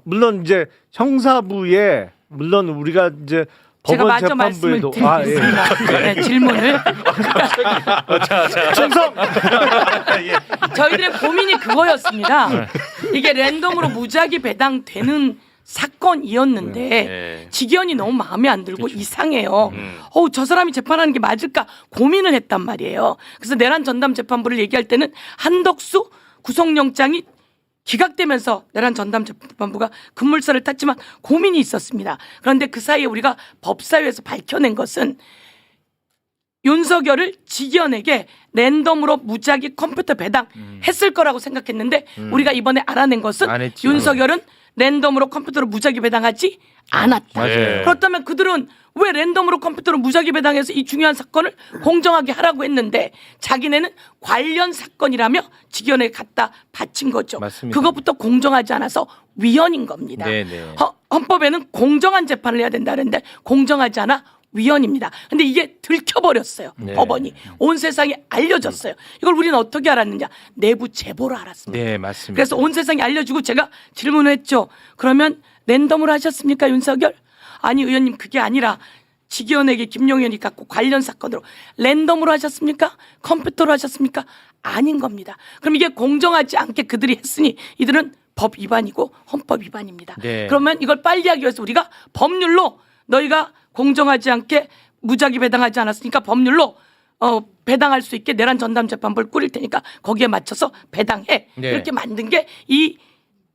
물론 이제 형사부에 물론 우리가 이제 제가 법원 마저 말씀을 재판부에도 드리겠습니다. 네, 질문을. 충성. 저희들의 고민이 그거였습니다. 이게 랜덤으로 무작위 배당되는 사건이었는데 직연이 너무 마음에 안 들고 이상해요. 저 사람이 재판하는 게 맞을까 고민을 했단 말이에요. 그래서 내란 전담 재판부를 얘기할 때는 한덕수 구속영장이 기각되면서 내란 전담 재판부가 급물살을 탔지만 고민이 있었습니다. 그런데 그 사이에 우리가 법사위에서 밝혀낸 것은 윤석열을 직위원에게 랜덤으로 무작위 컴퓨터 배당했을 거라고 생각했는데 우리가 이번에 알아낸 것은 안 했죠. 윤석열은 랜덤으로 컴퓨터로 무작위 배당하지 않았다. 맞아요. 그렇다면 그들은 왜 랜덤으로 컴퓨터로 무작위 배당해서 이 중요한 사건을 공정하게 하라고 했는데 자기네는 관련 사건이라며 직위원에게 갖다 바친 거죠. 맞습니다. 그것부터 공정하지 않아서 위헌인 겁니다. 네네. 헌법에는 공정한 재판을 해야 된다는데 공정하지 않아 위헌입니다. 근데 이게 들켜버렸어요. 네. 법원이. 온 세상에 알려졌어요. 이걸 우리는 어떻게 알았느냐. 내부 제보로 알았습니다. 네, 맞습니다. 그래서 온 세상에 알려주고 제가 질문을 했죠. 그러면 랜덤으로 하셨습니까, 윤석열? 아니, 의원님 그게 아니라 직위원에게 김용현이 갖고 관련 사건으로 랜덤으로 하셨습니까? 컴퓨터로 하셨습니까? 아닌 겁니다. 그럼 이게 공정하지 않게 그들이 했으니 이들은 법 위반이고 헌법 위반입니다. 네. 그러면 이걸 빨리 하기 위해서 우리가 법률로 너희가 공정하지 않게 무작위 배당하지 않았으니까 법률로 배당할 수 있게 내란 전담 재판부를 꾸릴 테니까 거기에 맞춰서 배당해. 네. 이렇게 만든 게 이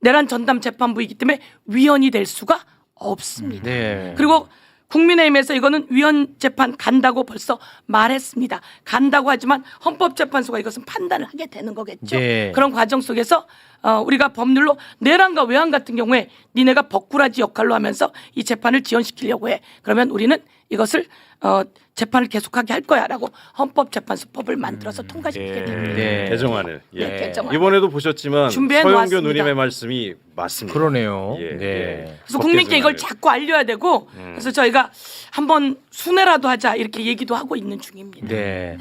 내란 전담 재판부이기 때문에 위헌이 될 수가 없습니다. 네. 그리고 국민의힘에서 이거는 위헌 재판 간다고 벌써 말했습니다. 간다고 하지만 헌법재판소가 이것은 판단을 하게 되는 거겠죠. 네. 그런 과정 속에서 우리가 법률로 내란과 외환 같은 경우에 니네가 버꾸라지 역할로 하면서 이 재판을 지연시키려고 해. 그러면 우리는 이것을 재판을 계속하게 할 거야라고 헌법재판소법을 만들어서 통과시키게 됩니다. 네. 개정안을. 네, 개정안. 이번에도 보셨지만 준비해 서영교 놓았습니다. 누님의 말씀이 맞습니다. 그러네요. 예, 네. 예. 그래서 국민께 이걸 자꾸 알려야 되고 그래서 저희가 한번 순회라도 하자 이렇게 얘기도 하고 있는 중입니다. 네.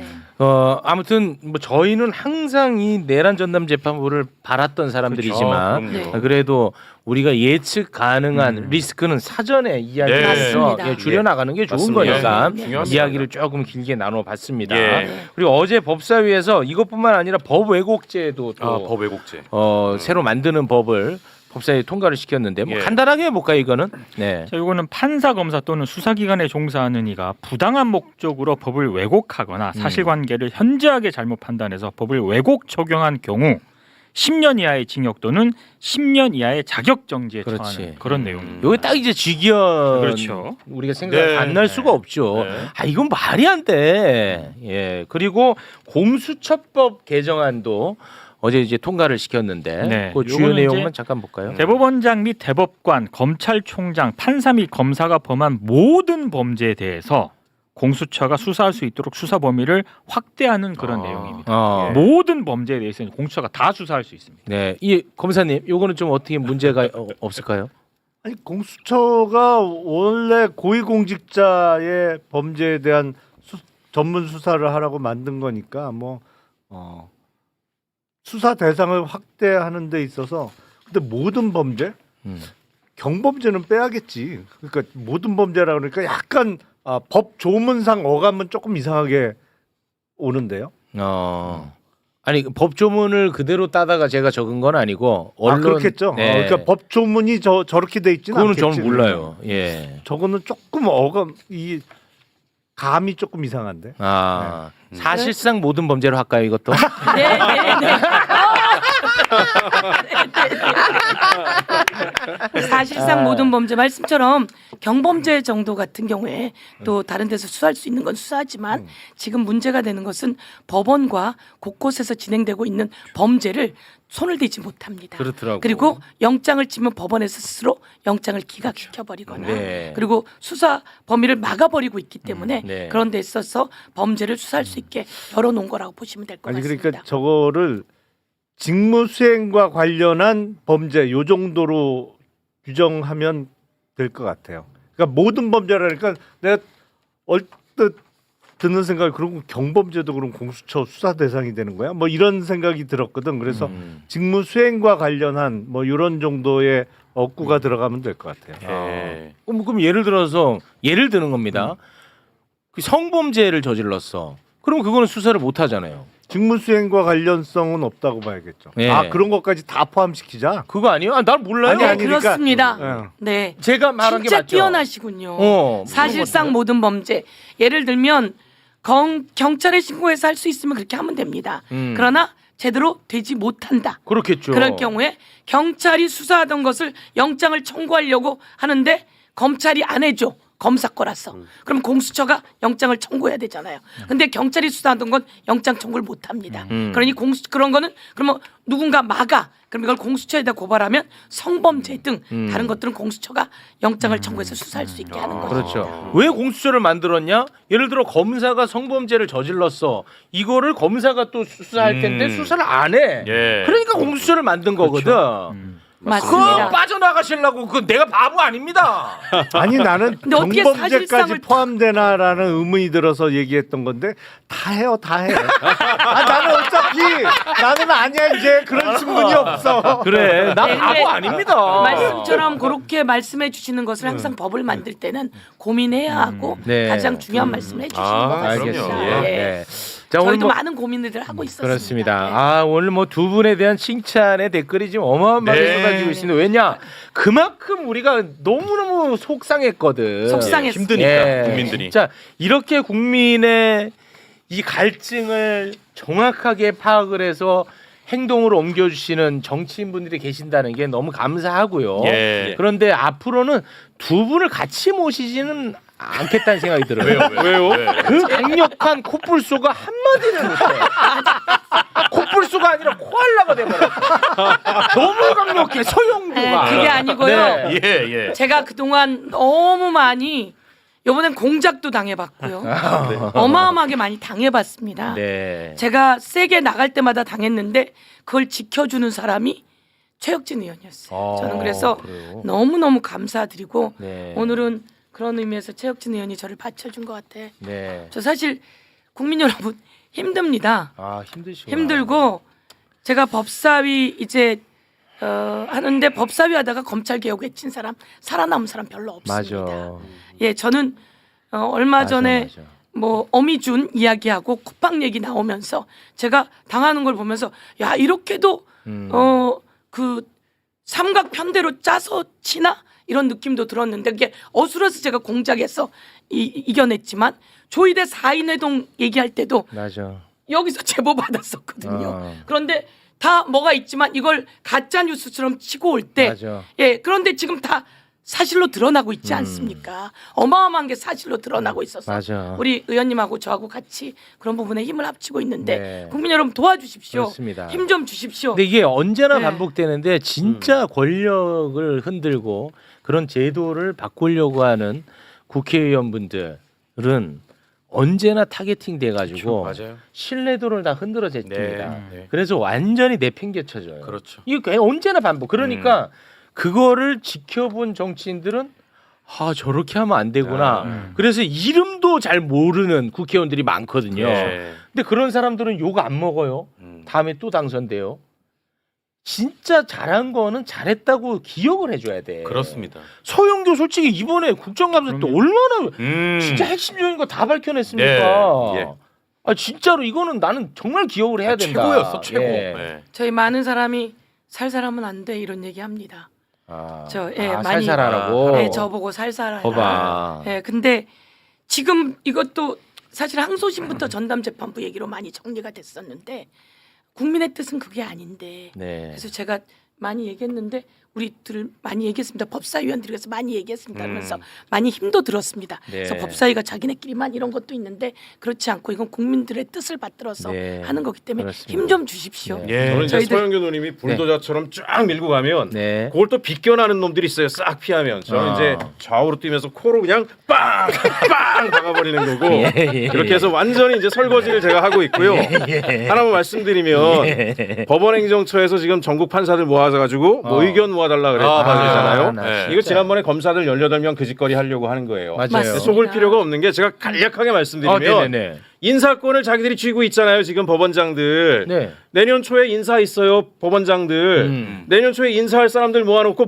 아무튼 뭐 저희는 항상 이 내란 전담 재판부를 바랐던 사람들이지만 그렇죠. 네. 그래도 우리가 예측 가능한 리스크는 사전에 이야기해서 네. 줄여나가는 게 좋은 맞습니다. 거니까 네. 중요합니다. 이야기를 조금 길게 나눠봤습니다. 예. 그리고 어제 법사위에서 이것뿐만 아니라 법 왜곡제도 또 법 왜곡죄. 새로 만드는 법을 법사위 통과를 시켰는데 뭐 예. 간단하게 해볼까요 이거는? 네. 자, 이거는 판사, 검사 또는 수사기관에 종사하는 이가 부당한 목적으로 법을 왜곡하거나 사실관계를 현저하게 잘못 판단해서 법을 왜곡 적용한 경우 10년 이하의 징역 또는 10년 이하의 자격정지에 그렇지. 처하는 그런 내용입니다. 요게 딱 이제 직위원 그렇죠. 우리가 생각 네. 안 날 수가 없죠. 네. 아 이건 말이 안 돼. 예. 그리고 공수처법 개정안도 어제 이제 통과를 시켰는데 네. 그 주요 요거는 내용만 이제 잠깐 볼까요? 대법원장 및 대법관, 검찰총장, 판사 및 검사가 범한 모든 범죄에 대해서 공수처가 수사할 수 있도록 수사 범위를 확대하는 그런 내용입니다. 모든 범죄에 대해서는 공수처가 다 수사할 수 있습니다. 네, 이 검사님, 요거는 좀 어떻게 문제가 없을까요? 아니 공수처가 원래 고위공직자의 범죄에 대한 전문 수사를 하라고 만든 거니까 뭐 수사 대상을 확대하는 데 있어서 근데 모든 범죄 경범죄는 빼야겠지. 그러니까 모든 범죄라 그러니까 약간 법 조문상 어감은 조금 이상하게 오는데요. 아니 법 조문을 그대로 따다가 제가 적은 건 아니고 언론 그렇겠죠. 네. 그러니까 법 조문이 저렇게 돼 있지는 그거는 않겠지. 저는 몰라요. 예. 저거는 조금 어감 이 감이 조금 이상한데. 사실상 모든 범죄로 할까요 이것도? 네, 네, 네. 사실상 모든 범죄 말씀처럼 경범죄 정도 같은 경우에 또 다른 데서 수사할 수 있는 건 수사하지만 지금 문제가 되는 것은 법원과 곳곳에서 진행되고 있는 범죄를 손을 대지 못합니다. 그렇더라고. 그리고 영장을 치면 법원에서 스스로 영장을 기각시켜 버리거나 네. 그리고 수사 범위를 막아버리고 있기 때문에 네. 그런 데 있어서 범죄를 수사할 수 있게 열어놓은 거라고 보시면 될 것 아니 같습니다. 그러니까 저거를 직무 수행과 관련한 범죄 요 정도로 규정하면 될 것 같아요. 그러니까 모든 범죄라니까 내가 얼뜻 드는 생각이 그럼 경범죄도 그럼 공수처 수사 대상이 되는 거야? 뭐 이런 생각이 들었거든. 그래서 직무 수행과 관련한 뭐 이런 정도의 억구가 들어가면 될 것 같아요. 그럼 예를 들어서 예를 드는 겁니다. 그 성범죄를 저질렀어. 그럼 그거는 수사를 못 하잖아요. 직무 수행과 관련성은 없다고 봐야겠죠. 예. 그런 것까지 다 포함시키자. 그거 아니에요? 난 몰라요. 아니, 그렇습니다. 그러니까, 네. 제가 말한 게 진짜 맞죠? 뛰어나시군요. 사실상 모든 범죄. 예를 들면 경찰에 신고해서 할 수 있으면 그렇게 하면 됩니다. 그러나 제대로 되지 못한다. 그렇겠죠. 그럴 경우에 경찰이 수사하던 것을 영장을 청구하려고 하는데 검찰이 안 해줘. 검사 거라서. 그럼 공수처가 영장을 청구해야 되잖아요. 근데 경찰이 수사하던 건 영장 청구를 못 합니다. 그러니 그런 거는 그러면 누군가 막아. 그럼 이걸 공수처에다 고발하면 성범죄 등 다른 것들은 공수처가 영장을 청구해서 수사할 수 있게 하는 거죠. 그렇죠. 왜 공수처를 만들었냐? 예를 들어 검사가 성범죄를 저질렀어. 이거를 검사가 또 수사할 텐데 수사를 안 해. 예. 그러니까 공수처를 만든 거거든. 맞습니다. 그거 빠져나가시려고 그 내가 바보 아닙니다. 아니 나는 근데 어떻게 경범죄까지 사실상을 포함되나라는 의문이 들어서 얘기했던 건데 다 해요, 다 해. 아, 나는 어차피 나는 아니야 이제 그런 신분이 없어. 그래, 나 네, 바보 근데 아닙니다. 말씀처럼 그렇게 말씀해 주시는 것을 항상 법을 만들 때는 고민해야 하고 네. 가장 중요한 말씀을 해주시는 것 같습니다. 알겠습니다. 예. 네. 자, 오늘 저희도 뭐 많은 고민들을 하고 있었습니다. 그렇습니다. 아, 오늘 뭐 두 분에 대한 칭찬의 댓글이 지금 어마어마하게 네. 쏟아지고 있습니다. 왜냐? 그만큼 우리가 너무너무 속상했거든. 속상했어요. 힘드니까 국민들이. 진짜 이렇게 국민의 이 갈증을 정확하게 파악을 해서 행동으로 옮겨주시는 정치인분들이 계신다는 게 너무 감사하고요. 예. 그런데 앞으로는 두 분을 같이 모시지는 않겠다는 생각이 들어요. 왜요? 그 강력한 코뿔소가 한마디를 못해. 코뿔소가 아니라 코알라가 돼버렸어. 너무 강력해 서영구가. 네, 그게 아니고요. 네. 예. 제가 그동안 너무 많이 이번엔 공작도 당해봤고요. 어마어마하게 많이 당해봤습니다. 네. 제가 세게 나갈 때마다 당했는데 그걸 지켜주는 사람이 최혁진 의원이었어요. 저는 그래서 그래요? 너무너무 감사드리고 네. 오늘은 그런 의미에서 최혁진 의원이 저를 받쳐준 것 같아. 네. 저 사실 국민 여러분 힘듭니다. 아, 힘드시고. 힘들고 제가 법사위 이제 하는데 법사위 하다가 검찰 개혁에 친 사람 살아남은 사람 별로 없습니다. 맞아. 예, 저는 얼마 전에 맞아. 뭐 어미준 이야기하고 쿠팡 얘기 나오면서 제가 당하는 걸 보면서 야 이렇게도 그 삼각 편대로 짜서 치나 이런 느낌도 들었는데 그게 어수러서 제가 공작해서 이겨냈지만 조이대 4인 회동 얘기할 때도 맞아. 여기서 제보 받았었거든요. 그런데 다 뭐가 있지만 이걸 가짜 뉴스처럼 치고 올 때 맞아. 예, 그런데 지금 다 사실로 드러나고 있지 않습니까? 어마어마한 게 사실로 드러나고 있어서 맞아. 우리 의원님하고 저하고 같이 그런 부분에 힘을 합치고 있는데 네. 국민 여러분 도와주십시오. 그렇습니다. 힘 좀 주십시오. 근데 이게 언제나 네. 반복되는데 진짜 권력을 흔들고 그런 제도를 바꾸려고 하는 국회의원분들은 언제나 타겟팅 돼가지고 맞아요. 신뢰도를 다 흔들어 잽니다. 네. 그래서 완전히 내팽개쳐져요. 그렇죠. 이게 언제나 반복. 그러니까 그거를 지켜본 정치인들은 아 저렇게 하면 안 되구나. 그래서 이름도 잘 모르는 국회의원들이 많거든요. 네. 근데 그런 사람들은 욕 안 먹어요. 다음에 또 당선돼요. 진짜 잘한 거는 잘했다고 기억을 해줘야 돼. 그렇습니다. 서영교 솔직히 이번에 국정감사 때 얼마나 진짜 핵심적인 거 다 밝혀냈습니까? 네. 예. 아 진짜로 이거는 나는 정말 기억을 해야 된다. 최고였어, 최고. 예. 네. 저희 많은 사람이 살살하면 안 돼 이런 얘기 합니다. 많이 살살하라고. 예, 저보고 살살하라. 거봐. 예, 근데 지금 이것도 사실 항소심부터 전담재판부 얘기로 많이 정리가 됐었는데 국민의 뜻은 그게 아닌데. 네. 그래서 제가 많이 얘기했는데 우리들 많이 얘기했습니다. 법사위원들에서 많이 얘기했습니다. 하면서 많이 힘도 들었습니다. 네. 그래서 법사위가 자기네끼리만 이런 것도 있는데 그렇지 않고 이건 국민들의 뜻을 받들어서 네. 하는 거기 때문에 그렇습니다. 힘 좀 주십시오. 네. 저는 이제 저희들- 서영교 누님이 불도저처럼 쫙 밀고 가면 네. 그걸 또 비껴나는 놈들이 있어요. 싹 피하면 저는 이제 좌우로 뛰면서 코로 그냥 빵! 빵! 박아버리는 거고 이렇게 해서 완전히 이제 설거지를 제가 하고 있고요. 하나만 말씀드리면 법원행정처에서 지금 전국 판사들 모아가지고 뭐 의견 모아달라 그랬잖아요. 네. 이거 지난번에 검사들 18명 그 짓거리 하려고 하는 거예요. 맞아요. 맞습니다. 속을 필요가 없는 게 제가 간략하게 말씀드리면 네네네. 인사권을 자기들이 쥐고 있잖아요. 지금 법원장들. 네. 내년 초에 인사 있어요. 법원장들. 내년 초에 인사할 사람들 모아놓고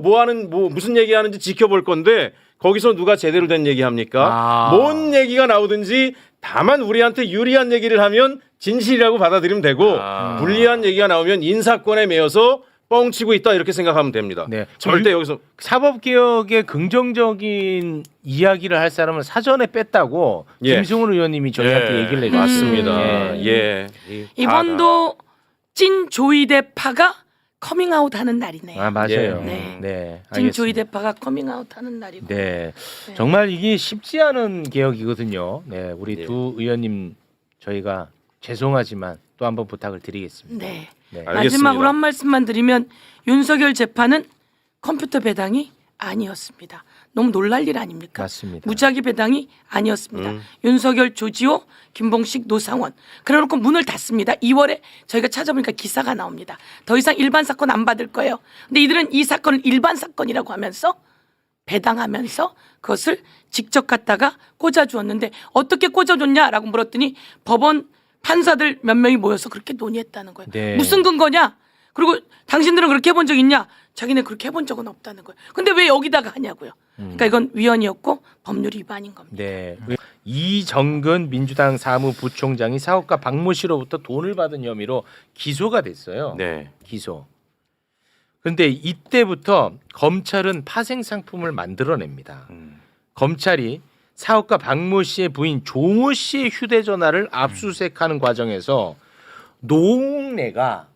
무슨 얘기하는지 지켜볼 건데 거기서 누가 제대로 된 얘기합니까? 뭔 얘기가 나오든지 다만 우리한테 유리한 얘기를 하면 진실이라고 받아들이면 되고 불리한 얘기가 나오면 인사권에 매여서 뻥치고 있다 이렇게 생각하면 됩니다. 네. 절대 여기서 사법개혁의 긍정적인 이야기를 할 사람은 사전에 뺐다고 예. 김승훈 의원님이 저희한테 예. 얘기를 해줬습니다. 맞습니다. 예. 이번도 찐 조이대파가 커밍아웃하는 날이네요. 아 맞아요. 네. 네. 찐 알겠습니다. 조이대파가 커밍아웃하는 날이고. 네. 네. 정말 이게 쉽지 않은 개혁이거든요. 네, 우리 두 의원님 저희가 죄송하지만 또 한번 부탁을 드리겠습니다. 네. 네. 마지막으로 한 말씀만 드리면 윤석열 재판은 컴퓨터 배당이 아니었습니다. 너무 놀랄 일 아닙니까? 맞습니다. 무작위 배당이 아니었습니다. 윤석열, 조지호, 김봉식, 노상원. 그래놓고 문을 닫습니다. 2월에 저희가 찾아보니까 기사가 나옵니다. 더 이상 일반 사건 안 받을 거예요. 근데 이들은 이 사건을 일반 사건이라고 하면서 배당하면서 그것을 직접 갖다가 꽂아주었는데 어떻게 꽂아줬냐라고 물었더니 법원 판사들 몇 명이 모여서 그렇게 논의했다는 거예요. 네. 무슨 근거냐? 그리고 당신들은 그렇게 해본 적 있냐? 자기네 그렇게 해본 적은 없다는 거예요. 근데 왜 여기다가 하냐고요. 그러니까 이건 위헌이었고 법률 위반인 겁니다. 네. 이정근 민주당 사무부총장이 사업가 박모 씨로부터 돈을 받은 혐의로 기소가 됐어요. 네. 기소. 그런데 이때부터 검찰은 파생 상품을 만들어냅니다. 검찰이 사업가 박모 씨의 부인 조모 씨의 휴대전화를 압수수색하는 과정에서 노웅래가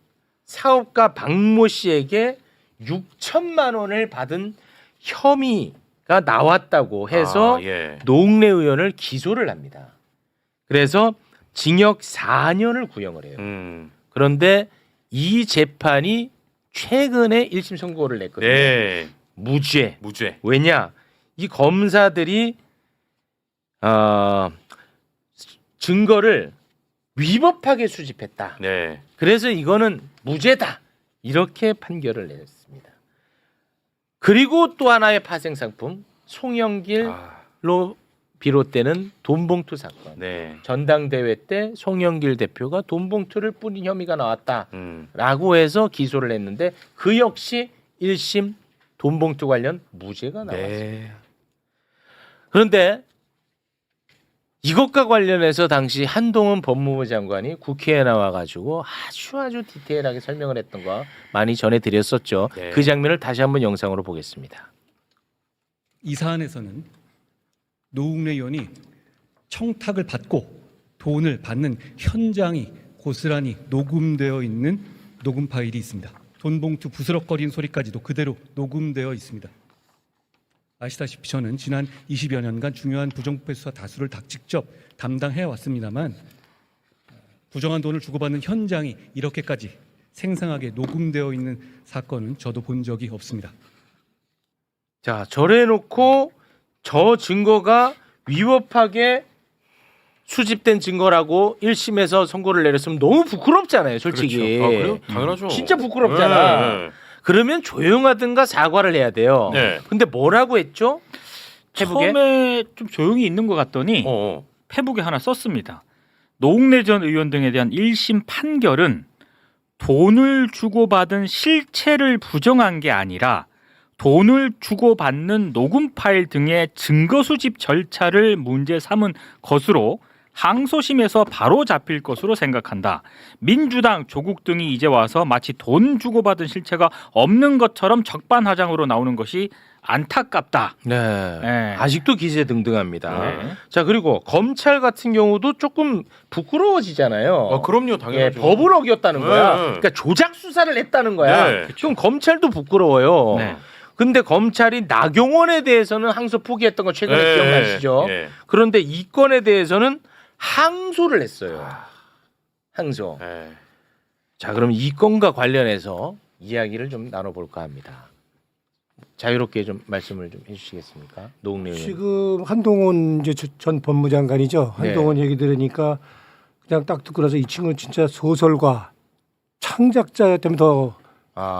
사업가 박모 씨에게 6천만 원을 받은 혐의가 나왔다고 해서 노웅래 의원을 기소를 합니다. 그래서 징역 4년을 구형을 해요. 그런데 이 재판이 최근에 1심 선고를 냈거든요. 네. 무죄. 무죄. 왜냐? 이 검사들이 증거를 위법하게 수집했다. 네. 그래서 이거는 무죄다. 이렇게 판결을 내렸습니다. 그리고 또 하나의 파생 상품 송영길로 비롯되는 돈봉투 사건. 네. 전당대회 때 송영길 대표가 돈봉투를 뿌린 혐의가 나왔다라고 해서 기소를 했는데 그 역시 1심 돈봉투 관련 무죄가 나왔습니다. 네. 그런데 이것과 관련해서 당시 한동훈 법무부 장관이 국회에 나와가지고 아주 디테일하게 설명을 했던 거 많이 전해드렸었죠. 네. 그 장면을 다시 한번 영상으로 보겠습니다. 이 사안에서는 노웅래 의원이 청탁을 받고 돈을 받는 현장이 고스란히 녹음되어 있는 녹음 파일이 있습니다. 돈봉투 부스럭거리는 소리까지도 그대로 녹음되어 있습니다. 아시다시피 저는 지난 20여 년간 중요한 부정부패 수사 다수를 다 직접 담당해 왔습니다만 부정한 돈을 주고받는 현장이 이렇게까지 생생하게 녹음되어 있는 사건은 저도 본 적이 없습니다. 자, 저래놓고 저 증거가 위법하게 수집된 증거라고 1심에서 선고를 내렸으면 너무 부끄럽잖아요, 솔직히. 그렇죠. 그래요? 당연하죠. 진짜 부끄럽잖아. 네. 그러면 조용하든가 사과를 해야 돼요. 네. 근데 뭐라고 했죠? 페북에? 처음에 좀 조용히 있는 것 같더니 페북에 하나 썼습니다. 노웅래 전 의원 등에 대한 1심 판결은 돈을 주고받은 실체를 부정한 게 아니라 돈을 주고받는 녹음 파일 등의 증거 수집 절차를 문제 삼은 것으로 항소심에서 바로 잡힐 것으로 생각한다. 민주당, 조국 등이 이제 와서 마치 돈 주고받은 실체가 없는 것처럼 적반하장으로 나오는 것이 안타깝다. 네. 네. 아직도 기세등등합니다. 네. 자, 그리고 검찰 같은 경우도 조금 부끄러워지잖아요. 그럼요, 당연하죠. 법을 어겼다는 거야. 네. 그러니까 조작 수사를 했다는 거야. 네. 좀 검찰도 부끄러워요. 네. 근데 검찰이 나경원에 대해서는 항소 포기했던 거 최근에 네. 기억나시죠? 네. 그런데 이 건에 대해서는 항소를 했어요. 항소. 네. 자, 그럼 이 건과 관련해서 이야기를 좀 나눠볼까 합니다. 자유롭게 좀 말씀을 좀 해주시겠습니까, 노웅래 의원? 지금 한동훈 이제 전 법무장관이죠. 한동훈 네. 얘기 들으니까 그냥 딱 듣고 나서 이 친구는 진짜 소설가 창작자였다면 더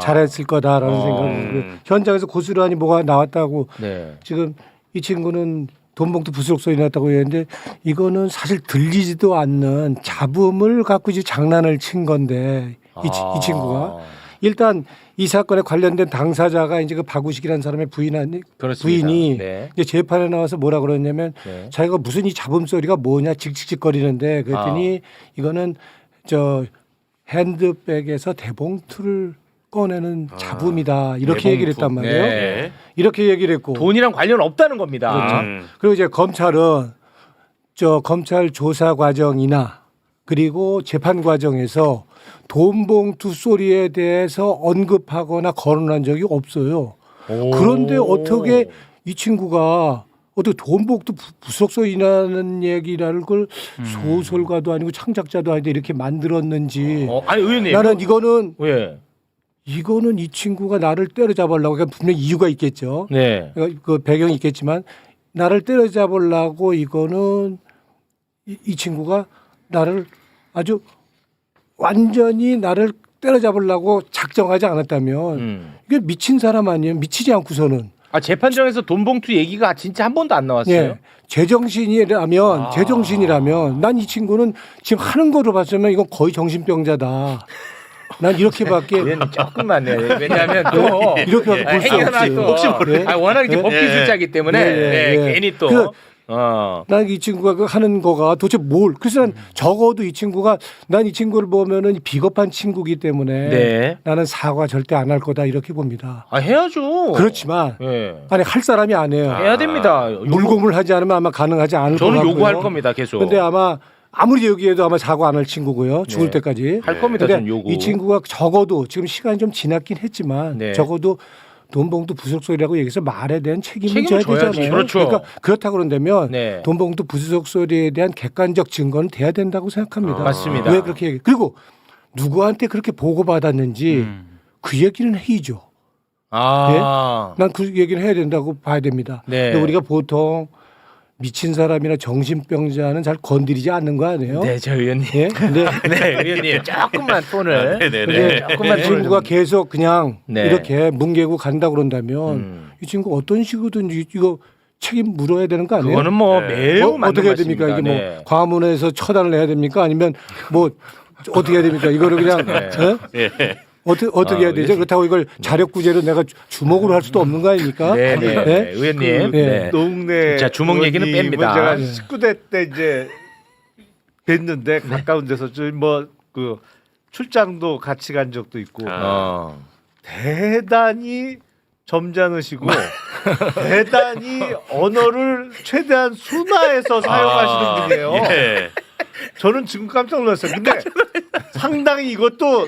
잘했을 거다라는 생각이 현장에서 고스란히 뭐가 나왔다고 네. 지금 이 친구는 돈봉투 부스럭 소리 났다고 했는데 이거는 사실 들리지도 않는 잡음을 갖고 이제 장난을 친 건데 이 친구가 일단 이 사건에 관련된 당사자가 이제 그 박우식이라는 사람의 부인이 네. 이제 재판에 나와서 뭐라 그러냐면 네. 자기가 무슨 이 잡음 소리가 뭐냐 칙칙거리는데 그랬더니 이거는 저 핸드백에서 대봉투를 꺼내는 잡음이다 이렇게 대봉투. 얘기를 했단 말이에요. 네. 이렇게 얘기를 했고 돈이랑 관련 없다는 겁니다. 그렇죠. 그리고 이제 검찰은 저 검찰 조사 과정이나 그리고 재판 과정에서 돈봉투 소리에 대해서 언급하거나 거론한 적이 없어요. 그런데 어떻게 이 친구가 어떻게 돈봉투 부속소리라는 얘기라는 걸 소설가도 아니고 창작자도 아닌데 이렇게 만들었는지. 아니 의원님. 나는 이거는 왜? 이거는 이 친구가 나를 때려잡으려고 그러니까 분명 히 이유가 있겠죠. 네. 그 배경이 있겠지만 나를 때려잡으려고 이거는 이 친구가 나를 아주 완전히 나를 때려잡으려고 작정하지 않았다면 이게 미친 사람 아니에요. 미치지 않고서는. 아 재판장에서 돈봉투 얘기가 진짜 한 번도 안 나왔어요. 예. 제정신이라면 난 이 친구는 지금 하는 거로 봤으면 이건 거의 정신병자다. 난 이렇게밖에 조금만 해. 왜냐하면 또 이렇게밖에 볼 수 없어요. 혹시 모르. 네? 워낙 이제 법기술자이기 때문에 괜히 또. 난 이 친구가 하는 거가 도대체 뭘? 그래서 난 적어도 이 친구가 난 이 친구를 보면은 비겁한 친구기 때문에 네. 나는 사과 절대 안 할 거다 이렇게 봅니다. 아 해야죠. 그렇지만 아니 할 사람이 안 해요. 해야 됩니다. 물공을 하지 않으면 아마 가능하지 않을 것 같고요. 저는 요구할 겁니다 계속. 근데 아무리 여기에도 아마 사과 안 할 친구고요. 죽을 네. 때까지. 할 겁니다. 근데 전 요구. 이 친구가 적어도 지금 시간이 좀 지났긴 했지만 네. 적어도 돈봉투 부속소리라고 얘기해서 말에 대한 책임을 져야 져야지. 되잖아요. 그렇죠. 그러니까 그렇다고 그런다면 네. 돈봉투 부속소리에 대한 객관적 증거는 돼야 된다고 생각합니다. 맞습니다. 왜 그렇게 얘기? 그리고 누구한테 그렇게 보고받았는지 그 얘기는 해야죠. 난 그 얘기는 해야 된다고 봐야 됩니다. 네. 근데 우리가 보통 미친 사람이나 정신병자는 잘 건드리지 않는 거 아니에요? 네, 저 의원님. 예? 근데 네, 의원님. 조금만 톤을. 근데 조금만 이 친구가 계속 그냥 네. 이렇게 뭉개고 간다 그런다면 이 친구 어떤 식으로든지 이거 책임 물어야 되는 거 아니에요? 그거는 뭐 매우 맞는 어떻게 해야 됩니까? 이게 말씀입니다. 뭐 네. 과문에서 처단을 해야 됩니까? 아니면 뭐 어떻게 해야 됩니까? 이거를 그냥 어떻게 해야 되죠? 그렇다고 이걸 자력구제로 내가 주먹으로 할 수도 없는 거 아닙니까? 네, 네, 네. 의원님. 네. 노웅래 자, 주먹 얘기는 뺍니다. 제가 네. 19대 때 이제 뵀는데 가까운 데서 그 출장도 같이 간 적도 있고 대단히 점잖으시고 대단히 언어를 최대한 순화해서 사용하시는 분이에요. 예. 저는 지금 깜짝 놀랐어요. 근데 상당히 이것도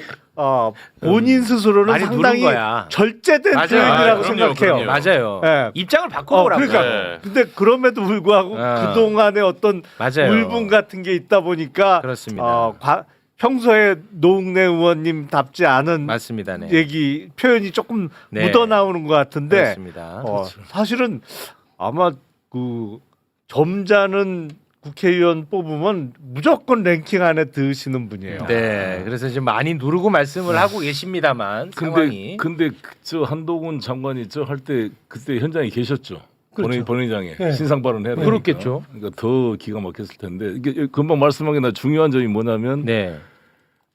본인 스스로는 많이 상당히 누른 거야. 절제된 맞아요. 표현이라고 그럼요, 생각해요. 그럼요. 맞아요. 예. 입장을 바꿔보라고. 그러니까. 근데 그럼에도 불구하고 그동안의 어떤 맞아요. 울분 같은 게 있다 보니까 그렇습니다. 평소에 노웅래 의원님답지 않은 맞습니다. 네. 얘기 표현이 조금 네. 묻어나오는 것 같은데 그렇습니다. 사실은 아마 그 점잖은 국회의원 뽑으면 무조건 랭킹 안에 드시는 분이에요. 네, 그래서 지금 많이 누르고 말씀을 하고 계십니다만 상황이. 근데 저 한동훈 장관이 저 할 때 그때 현장에 계셨죠. 그렇죠. 본회의장에 네. 신상 발언해야 되니까. 그렇겠죠. 그러니까 더 기가 막혔을 텐데 이게 금방 말씀한 게 나 중요한 점이 뭐냐면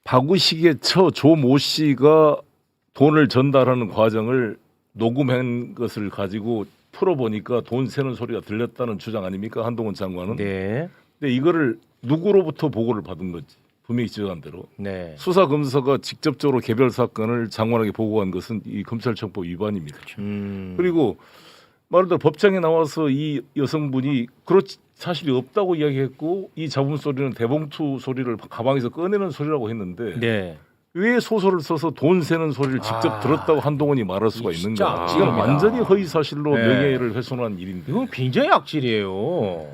박우식의 처 조 모 씨가 돈을 전달하는 과정을 녹음한 것을 가지고 풀어보니까 돈 세는 소리가 들렸다는 주장 아닙니까 한동훈 장관은? 네. 근데 이거를 누구로부터 보고를 받은 건지 분명히 지적한 대로 네. 수사검사가 직접적으로 개별 사건을 장관에게 보고한 것은 이 검찰청법 위반입니다. 그리고 말하자면 법정에 나와서 이 여성분이 그렇지 사실이 없다고 이야기했고 이 잡음 소리는 대봉투 소리를 가방에서 꺼내는 소리라고 했는데 네. 왜 소설을 써서 돈 세는 소리를 직접 들었다고 한동훈이 말할 수가 있는가? 이건 악질입니다. 완전히 허위 사실로 네. 명예를 훼손한 일인데. 이건 굉장히 악질이에요.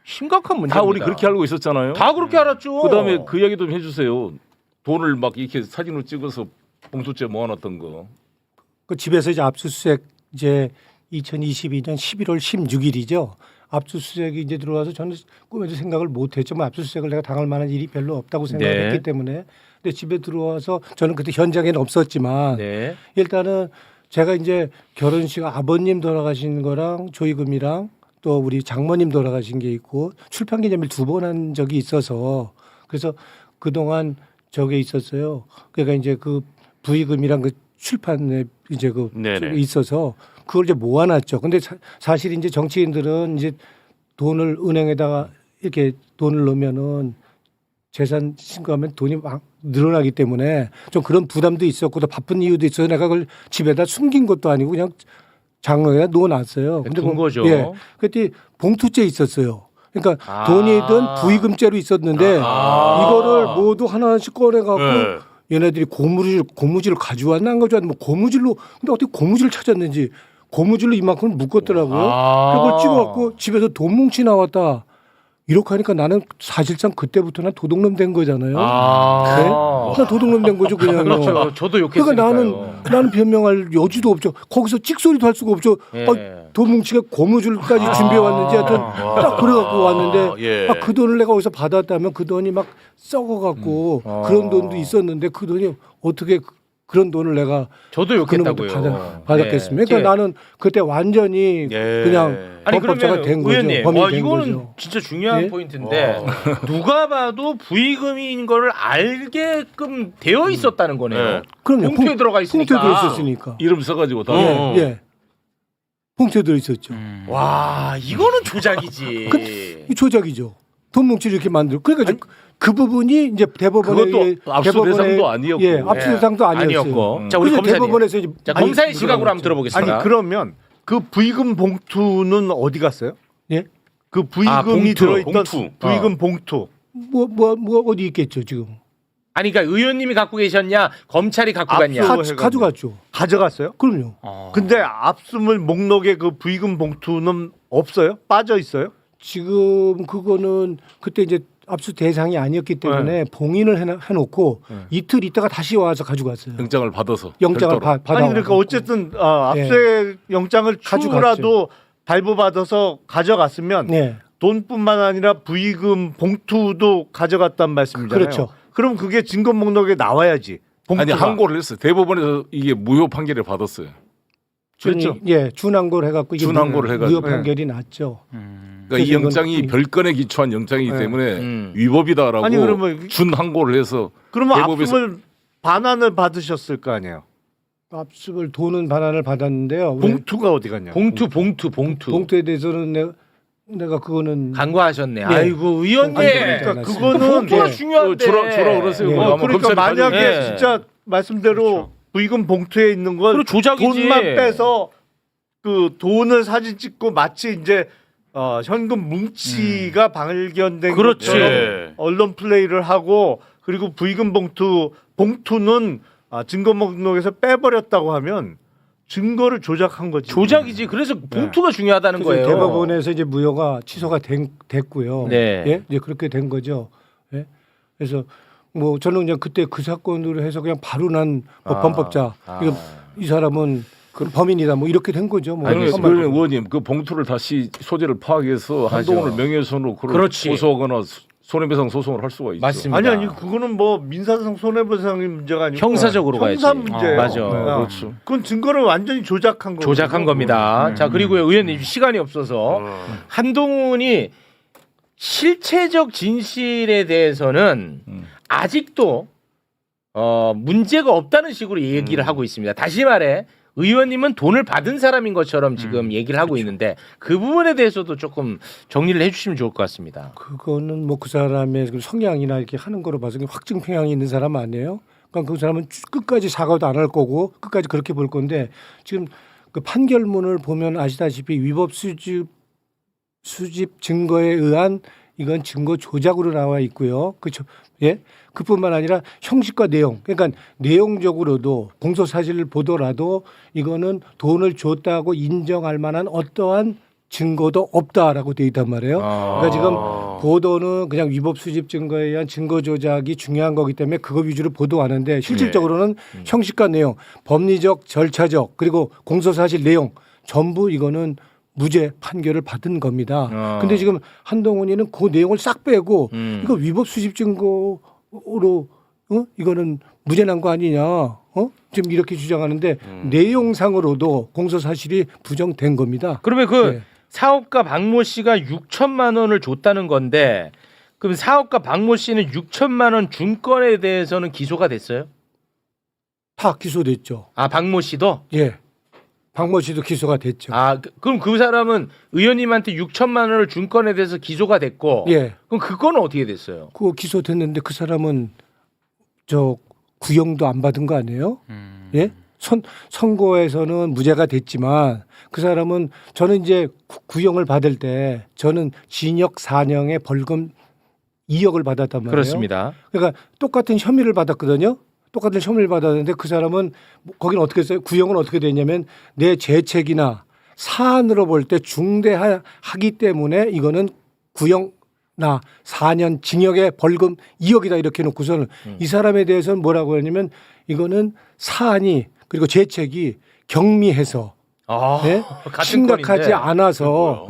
심각한 문제입니다. 다 우리 그렇게 알고 있었잖아요. 다 그렇게 알았죠. 그다음에 그 이야기 좀 해주세요. 돈을 막 이렇게 사진으로 찍어서 봉투째 모아놨던 거. 그 집에서 이제 압수수색 이제 2022년 11월 16일이죠. 압수수색이 이제 들어와서 저는 꿈에도 생각을 못했죠. 뭐 압수수색을 내가 당할 만한 일이 별로 없다고 생각했기 때문에. 근데 집에 들어와서 저는 그때 현장에는 없었지만 일단은 제가 이제 결혼식 아버님 돌아가신 거랑 조이금이랑 또 우리 장모님 돌아가신 게 있고 출판 기념일 2번 한 적이 있어서 그래서 그동안 저게 있었어요. 그러니까 이제 그 부의금이랑 그 출판에 이제 그 있어서 그걸 이제 모아놨죠. 근데 사실 이제 정치인들은 이제 돈을 은행에다가 이렇게 돈을 넣으면은 재산 신고하면 돈이 막 늘어나기 때문에 좀 그런 부담도 있었고 또 바쁜 이유도 있어서 내가 그걸 집에다 숨긴 것도 아니고 그냥 장롱에다 놓아놨어요. 둔 거죠. 예, 그때 봉투째 있었어요. 그러니까 돈이든 부의금죄로 있었는데 이거를 모두 하나씩 꺼내갖고 네. 얘네들이 고무줄을 가져왔나 안 가져왔나 뭐 고무줄로 근데 어떻게 고무줄을 찾았는지 고무줄로 이만큼을 묶었더라고요. 그걸 찍어갖고 집에서 돈 뭉치 나왔다. 이렇게 하니까 나는 사실상 그때부터 난 도둑놈 된 거잖아요. 네? 나 도둑놈 된 거죠 그냥. 그렇죠. 저도 욕했으니까요. 그러니까 나는 변명할 여지도 없죠. 거기서 찍소리도 할 수가 없죠. 돈 뭉치가 고무줄까지 준비해 왔는지 하여튼 딱 그래갖고 왔는데 그 돈을 내가 어디서 받았다면 그 돈이 막 썩어갖고 그런 돈도 있었는데 그 돈이 어떻게 그런 돈을 내가 저도 욕했다고요. 받았겠습니까? 그러니까 나는 그때 완전히 그냥 범법자가 된 거죠. 의원님, 범인이 된 이거는 거죠. 진짜 중요한 포인트인데 누가 봐도 부의금인 거를 알게끔 되어 있었다는 거네요. 그럼요. 봉투에 들어가 있으니까. 봉투에 들어있었으니까. 이름 써가지고 다. 예. 봉투에 들어있었죠. 와, 이거는 조작이지. 이 조작이죠. 돈 뭉치를 이렇게 만들고 그러니까 그 부분이 이제 대법원의 그것도 압수 대상도 아니었고. 예, 압수 대상도 아니었어요. 자, 우리 검사님. 대법원에서 이제 검사의 시각으로 한번 들어보겠습니다. 아니 그러면 그 부의금 봉투는 어디 갔어요? 예? 그 부의금이 들어있던 부의금 봉투. 뭐 어디 있겠죠 지금? 아니 그러니까 의원님이 갖고 계셨냐, 검찰이 갖고 갔냐? 가져갔죠. 가져갔어요? 그럼요. 근데 압수물 목록에 그 부의금 봉투는 없어요? 빠져 있어요? 지금 그거는 그때 이제 압수 대상이 아니었기 때문에 봉인을 해놓고 이틀 있다가 다시 와서 가지고 왔어요. 영장을 받아서. 영장을 받아. 아니 그러니까 어쨌든 압수의 영장을 추후라도 발부받아서 가져갔으면 돈뿐만 아니라 부의금 봉투도 가져갔단 말씀이잖아요. 그렇죠. 그럼 그게 증거 목록에 나와야지. 봉투가. 아니 항고를 했어요. 대법원에서 이게 무효 판결을 받았어요. 그렇죠. 준항고를 해갖고 준항고를 해가지고 무효 판결이 났죠. 그러니까 이 영장이 별건에 기초한 영장이기 때문에 위법이다라고 아니, 그러면 준항고를 해서 그러면 압수물 반환을 받으셨을 거 아니에요. 압수물 돈은 반환을 받았는데요. 봉투가 어디 갔냐? 봉투에 대해서는 내가 그거는 간과하셨네. 아이고 의원님. 그러니까 그거는 봉투가 중요한데. 주라 그러세요. 그러니까 만약에 진짜 말씀대로 부의금 봉투에 있는 건 돈만 빼서 그 돈을 사진 찍고 마치 이제 현금 뭉치가 발견된 것처럼 언론 플레이를 하고 그리고 부의금 봉투는 증거 목록에서 빼버렸다고 하면 증거를 조작한 거지. 조작이지. 그래서 봉투가 중요하다는 거예요. 대법원에서 이제 무효가 취소가 됐고요. 네. 예? 이제 그렇게 된 거죠. 예? 그래서 뭐 저는 그냥 그때 그 사건으로 해서 그냥 바로 난 범법자. 이거 이 사람은 그 범인이다. 뭐 이렇게 된 거죠. 뭐. 그러면 의원님 그 봉투를 다시 소재를 파악해서 한동훈을 명예훼손으로 고소하거나 손해배상 소송을 할 수가 있죠. 맞습니다. 아니 그거는 뭐 민사상 손해배상의 문제가 아니고 형사적으로 가야지. 형사 문제예요. 맞아. 그렇죠. 그건 증거를 완전히 조작한 거예요. 조작한 겁니다. 자 그리고요 의원님 시간이 없어서 한동훈이 실체적 진실에 대해서는 아직도 문제가 없다는 식으로 얘기를 하고 있습니다. 다시 말해 의원님은 돈을 받은 사람인 것처럼 지금 얘기를 하고 있는데 그 부분에 대해서도 조금 정리를 해주시면 좋을 것 같습니다. 그거는 뭐 그 사람의 성향이나 이렇게 하는 거로 봐서 확증 평양이 있는 사람 아니에요? 그러니까 그 사람은 끝까지 사과도 안 할 거고 끝까지 그렇게 볼 건데 지금 그 판결문을 보면 아시다시피 위법 수집 증거에 의한 이건 증거 조작으로 나와 있고요. 그렇죠? 예? 그뿐만 아니라 형식과 내용, 그러니까 내용적으로도 공소 사실을 보더라도 이거는 돈을 줬다고 인정할 만한 어떠한 증거도 없다라고 돼 있단 말이에요. 그러니까 지금 보도는 그냥 위법 수집 증거에 의한 증거 조작이 중요한 거기 때문에 그거 위주로 보도하는데 실질적으로는 형식과 내용, 법리적, 절차적 그리고 공소 사실 내용 전부 이거는 무죄 판결을 받은 겁니다. 근데 지금 한동훈이는 그 내용을 싹 빼고 이거 위법 수집 증거로 이거는 무죄 난 거 아니냐. 지금 이렇게 주장하는데 내용상으로도 공소 사실이 부정된 겁니다. 그러면 그 사업가 박모 씨가 6천만 원을 줬다는 건데 그럼 사업가 박모 씨는 6천만 원 준 건에 대해서는 기소가 됐어요? 다 기소됐죠. 아 박모 씨도? 예. 박모 씨도 기소가 됐죠. 아 그럼 그 사람은 의원님한테 6천만 원을 준 건에 대해서 기소가 됐고, 그럼 그 건은 어떻게 됐어요? 그거 기소됐는데 그 사람은 저 구형도 안 받은 거 아니에요? 예? 선고에서는 무죄가 됐지만 그 사람은 저는 이제 구형을 받을 때 저는 징역 4년에 벌금 2억을 받았단 말이에요. 그렇습니다. 그러니까 똑같은 혐의를 받았거든요. 똑같은 혐의를 받았는데 그 사람은 거기는 어떻게 했어요? 구형은 어떻게 됐냐면 내 죄책이나 사안으로 볼 때 중대하기 때문에 이거는 구형나 4년 징역에 벌금 2억이다 이렇게 놓고서는 이 사람에 대해서는 뭐라고 하냐면 이거는 사안이 그리고 죄책이 경미해서 네? 심각하지 않아서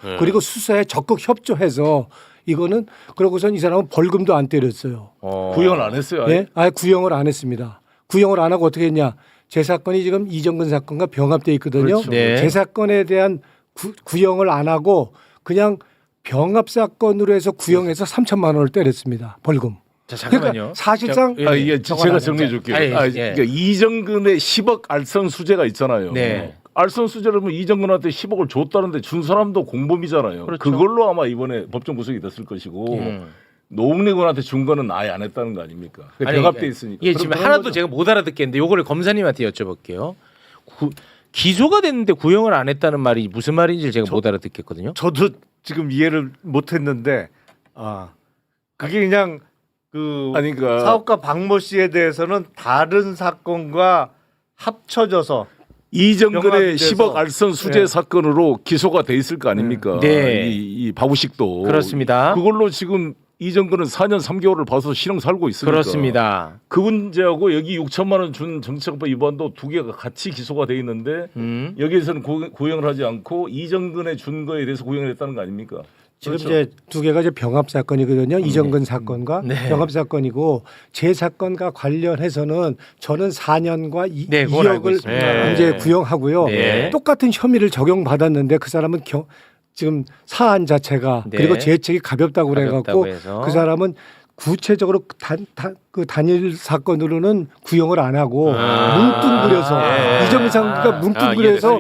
네. 그리고 수사에 적극 협조해서 이거는 그러고선 이 사람은 벌금도 안 때렸어요. 구형을 안 했어요. 아예? 네? 아예 구형을 안 했습니다. 구형을 안 하고 어떻게 했냐? 제 사건이 지금 이정근 사건과 병합돼 있거든요. 그렇죠. 네. 제 사건에 대한 구형을 안 하고 그냥 병합 사건으로 해서 구형해서 3천만 원을 때렸습니다. 벌금. 자, 잠깐만요. 그러니까 사실상 이게 제가 정리해 줄게요. 그러니까 이정근의 10억 알선 수재가 있잖아요. 네. 알선 수재를 뭐 이정근한테 10억을 줬다는데 준 사람도 공범이잖아요. 그렇죠. 그걸로 아마 이번에 법정 구속이 됐을 것이고 노웅래군한테 준 거는 아예 안 했다는 거 아닙니까? 병합돼 있으니까. 이게 지금 하나도 제가 못 알아듣겠는데 요거를 검사님한테 여쭤볼게요. 기소가 됐는데 구형을 안 했다는 말이 무슨 말인지 제가 못 알아듣겠거든요. 저도 지금 이해를 못했는데 그게 그냥 그러니까 사업가 박모 씨에 대해서는 다른 사건과 합쳐져서 이정근의 병합돼서. 10억 알선 수재 네. 사건으로 기소가 돼 있을 거 아닙니까? 네. 이 바우식도 그렇습니다. 그걸로 지금 이정근은 4년 3개월을 봐서 실형 살고 있으니까. 그렇습니다. 그 문제하고 여기 6천만 원 준 정치자금법 위반도 두 개가 같이 기소가 돼 있는데 여기에서는 구형을 하지 않고 이정근에 준 거에 대해서 구형을 했다는 거 아닙니까? 지금 그렇죠. 이제 두 개가 이제 병합 사건이거든요. 이정근 사건과 네. 병합 사건이고 제 사건과 관련해서는 저는 4년과 네, 그건 알고 2억을 있습니다. 이제 네. 구형하고요. 네. 똑같은 혐의를 적용받았는데 그 사람은 지금 사안 자체가 네. 그리고 죄책이 가볍다고 가볍다고 그래갖고 해서. 그 사람은 구체적으로 그 단일 사건으로는 구형을 안 하고 뭉뚱그려서 이정근 사건과 뭉뚱그려서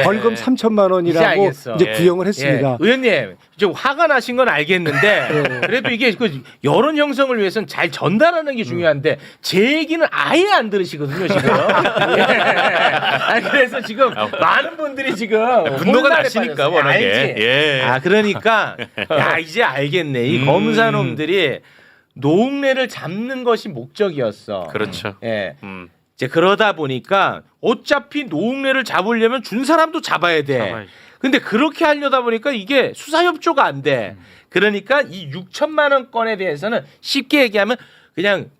벌금 3천만 원이라고 이제 구형을 했습니다. 의원님 좀 화가 나신 건 알겠는데 그래도 이게 그 여론 형성을 위해서는 잘 전달하는 게 중요한데 제 얘기는 아예 안 들으시거든요 지금. 그래서 지금 많은 분들이 지금 분노가 혼란에 나시니까 빠졌어요. 워낙에. 알지? 예. 그러니까 야 이제 알겠네. 이 검사놈들이 노웅래를 잡는 것이 목적이었어. 그렇죠. 예. 이제 그러다 보니까 어차피 노웅래를 잡으려면 준 사람도 잡아야 돼. 근데 그렇게 하려다 보니까 이게 수사 협조가 안 돼. 그러니까 이 6천만 원 건에 대해서는 쉽게 얘기하면 그냥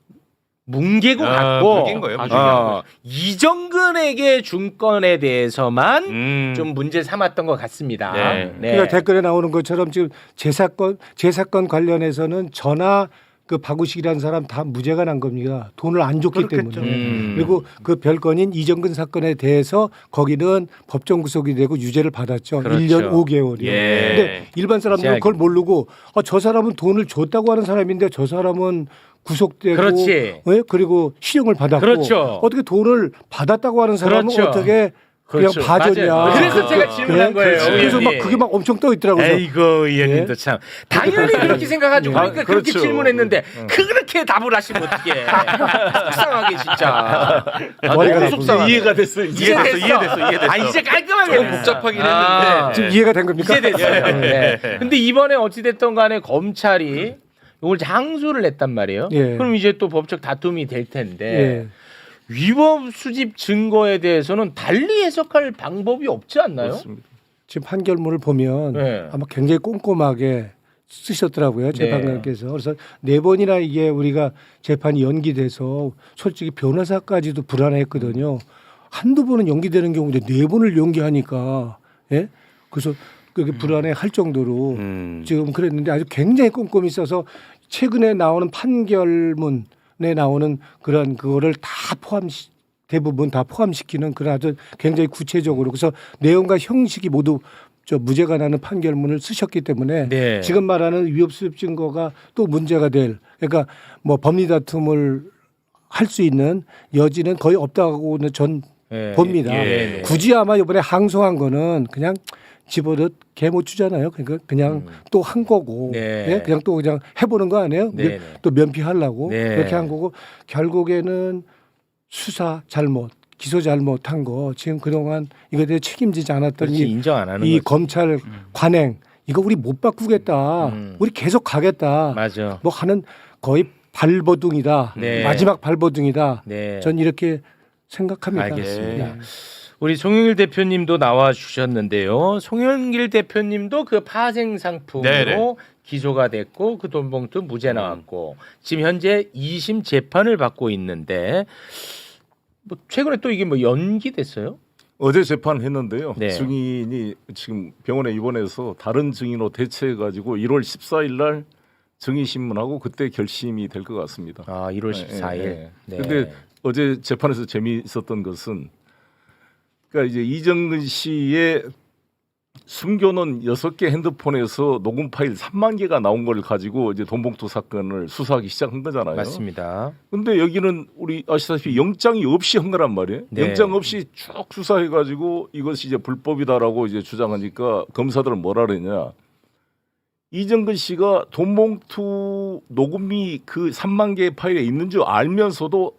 뭉개고 갔고 뭉갠 거예요. 이정근에게 준 건에 대해서만 좀 문제 삼았던 것 같습니다. 네. 그러니까 댓글에 나오는 것처럼 지금 제 사건 관련해서는 전화 그 박우식이라는 사람 다 무죄가 난 겁니다. 돈을 안 줬기 때문에. 그리고 그 별건인 이정근 사건에 대해서 거기는 법정 구속이 되고 유죄를 받았죠. 그렇죠. 1년 5개월이요. 예. 근데 일반 사람들은 그걸 모르고 저 사람은 돈을 줬다고 하는 사람인데 저 사람은 구속되고 그렇지. 그리고 실형을 받았고 그렇죠. 어떻게 돈을 받았다고 하는 사람은 그렇죠. 어떻게 그냥 그렇죠. 봐줬냐. 맞아요. 그래서 제가 질문한 거예요. 그래서 막 의원님. 그게 막 엄청 떠 있더라고요. 에이고 의원님도 참 당연히 그렇게 생각하죠. 그러니까 그렇게 그렇죠. 질문했는데 그렇게 답을 하시면 어떡해. 속상하게 진짜. 머리가 속상하네. 이해가 됐어요. 이해됐어. 이제 깔끔하게 좀 복잡하긴 했는데. 지금 이해가 된 겁니까? 이제 됐어요. 네. 근데 이번에 어찌 됐든 간에 검찰이 이걸 항소를 냈단 말이에요. 예. 그럼 이제 또 법적 다툼이 될 텐데 예. 위법 수집 증거에 대해서는 달리 해석할 방법이 없지 않나요? 그렇습니다. 지금 판결문을 보면 네. 아마 굉장히 꼼꼼하게 쓰셨더라고요. 재판관께서. 그래서 4번이나 이게 우리가 재판이 연기돼서 솔직히 변호사까지도 불안했거든요. 한두 번은 연기되는 경우인데 4번을 연기하니까 그래서 그게 불안해할 정도로 지금 그랬는데 아주 굉장히 꼼꼼히 써서 최근에 나오는 판결문에 나오는 그런 그거를 다 대부분 다 포함시키는 그런 아주 굉장히 구체적으로 그래서 내용과 형식이 모두 무죄가 나는 판결문을 쓰셨기 때문에 네. 지금 말하는 위법수집 증거가 또 문제가 될 그러니까 뭐 법리 다툼을 할 수 있는 여지는 거의 없다고는 전 봅니다. 굳이 아마 이번에 항소한 거는 그냥 집어넣 개 못 주잖아요. 그러니까 그냥 또 한 거고 그냥 또 그냥 해보는 거 아니에요? 또 면피하려고 그렇게 한 거고 결국에는 수사 잘못, 기소 잘못한 거 지금 그동안 이거에 대해 책임지지 않았던 그렇지, 인정 안 하는 이 거지. 검찰 관행 이거 우리 못 바꾸겠다. 우리 계속 가겠다. 맞아. 뭐 하는 거의 발버둥이다. 네. 마지막 발버둥이다. 네. 전 이렇게 생각합니다. 알겠습니다. 우리 송영길 대표님도 나와 주셨는데요. 송영길 대표님도 그 파생 상품으로 네네. 기소가 됐고 그 돈봉투 무죄 나왔고 지금 현재 2심 재판을 받고 있는데 뭐 최근에 또 이게 뭐 연기됐어요? 어제 재판했는데요. 네. 증인이 지금 병원에 입원해서 다른 증인으로 대체해 가지고 1월 14일 날 증인 신문하고 그때 결심이 될 것 같습니다. 아, 1월 14일. 네. 근데 어제 재판에서 재미있었던 것은 그러니까 이제 이정근 씨의 숨겨놓은 6개 핸드폰에서 녹음 파일 3만 개가 나온 걸 가지고 이제 돈봉투 사건을 수사하기 시작한 거잖아요. 맞습니다. 근데 여기는 우리 아시다시피 영장이 없이 한 거란 말이에요. 네. 영장 없이 쭉 수사해 가지고 이것이 이제 불법이다라고 이제 주장하니까 검사들은 뭐라 그러냐. 이정근 씨가 돈봉투 녹음이 그 3만 개의 파일에 있는 줄 알면서도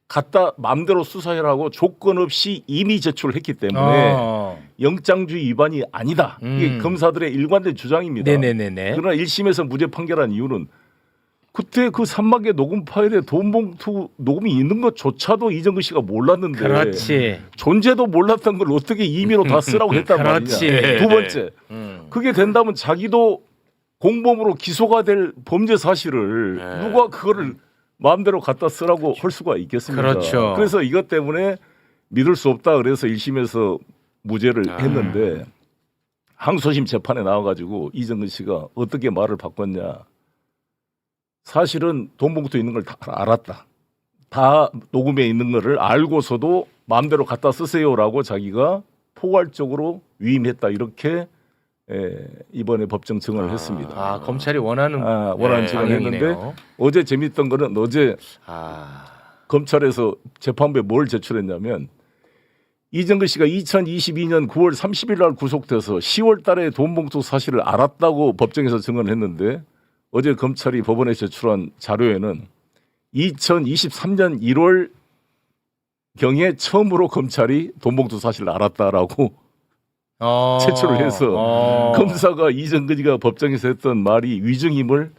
갖다 마음대로 수사해라고 조건 없이 이미 제출했기 때문에 영장주의 위반이 아니다. 이게 검사들의 일관된 주장입니다. 네네네네. 그러나 1심에서 무죄 판결한 이유는 그때 그 3만 개 녹음 파일에 돈봉투 녹음이 있는 것조차도 이정근 씨가 몰랐는데 그렇지. 존재도 몰랐던 걸 어떻게 임의로 다 쓰라고 했단 그렇지. 말이냐. 두 번째, 그게 된다면 자기도 공범으로 기소가 될 범죄 사실을 누가 그거를 마음대로 갖다 쓰라고 할 수가 있겠습니까? 그렇죠. 그래서 이것 때문에 믿을 수 없다 그래서 1심에서 무죄를 했는데 항소심 재판에 나와가지고 이정근 씨가 어떻게 말을 바꿨냐. 사실은 돈봉투 있는 걸 다 알았다. 다 녹음에 있는 거를 알고서도 마음대로 갖다 쓰세요라고 자기가 포괄적으로 위임했다 이렇게 이번에 법정 증언을 했습니다. 아, 검찰이 원하는 증언을 했는데 어제 재밌던 거는 어제 검찰에서 재판부에 뭘 제출했냐면 이정근 씨가 2022년 9월 30일 날 구속돼서 10월 달에 돈봉투 사실을 알았다고 법정에서 증언을 했는데 어제 검찰이 법원에 제출한 자료에는 2023년 1월 경에 처음으로 검찰이 돈봉투 사실을 알았다라고 제출을 해서 검사가 이정근이가 법정에서 했던 말이 위증임을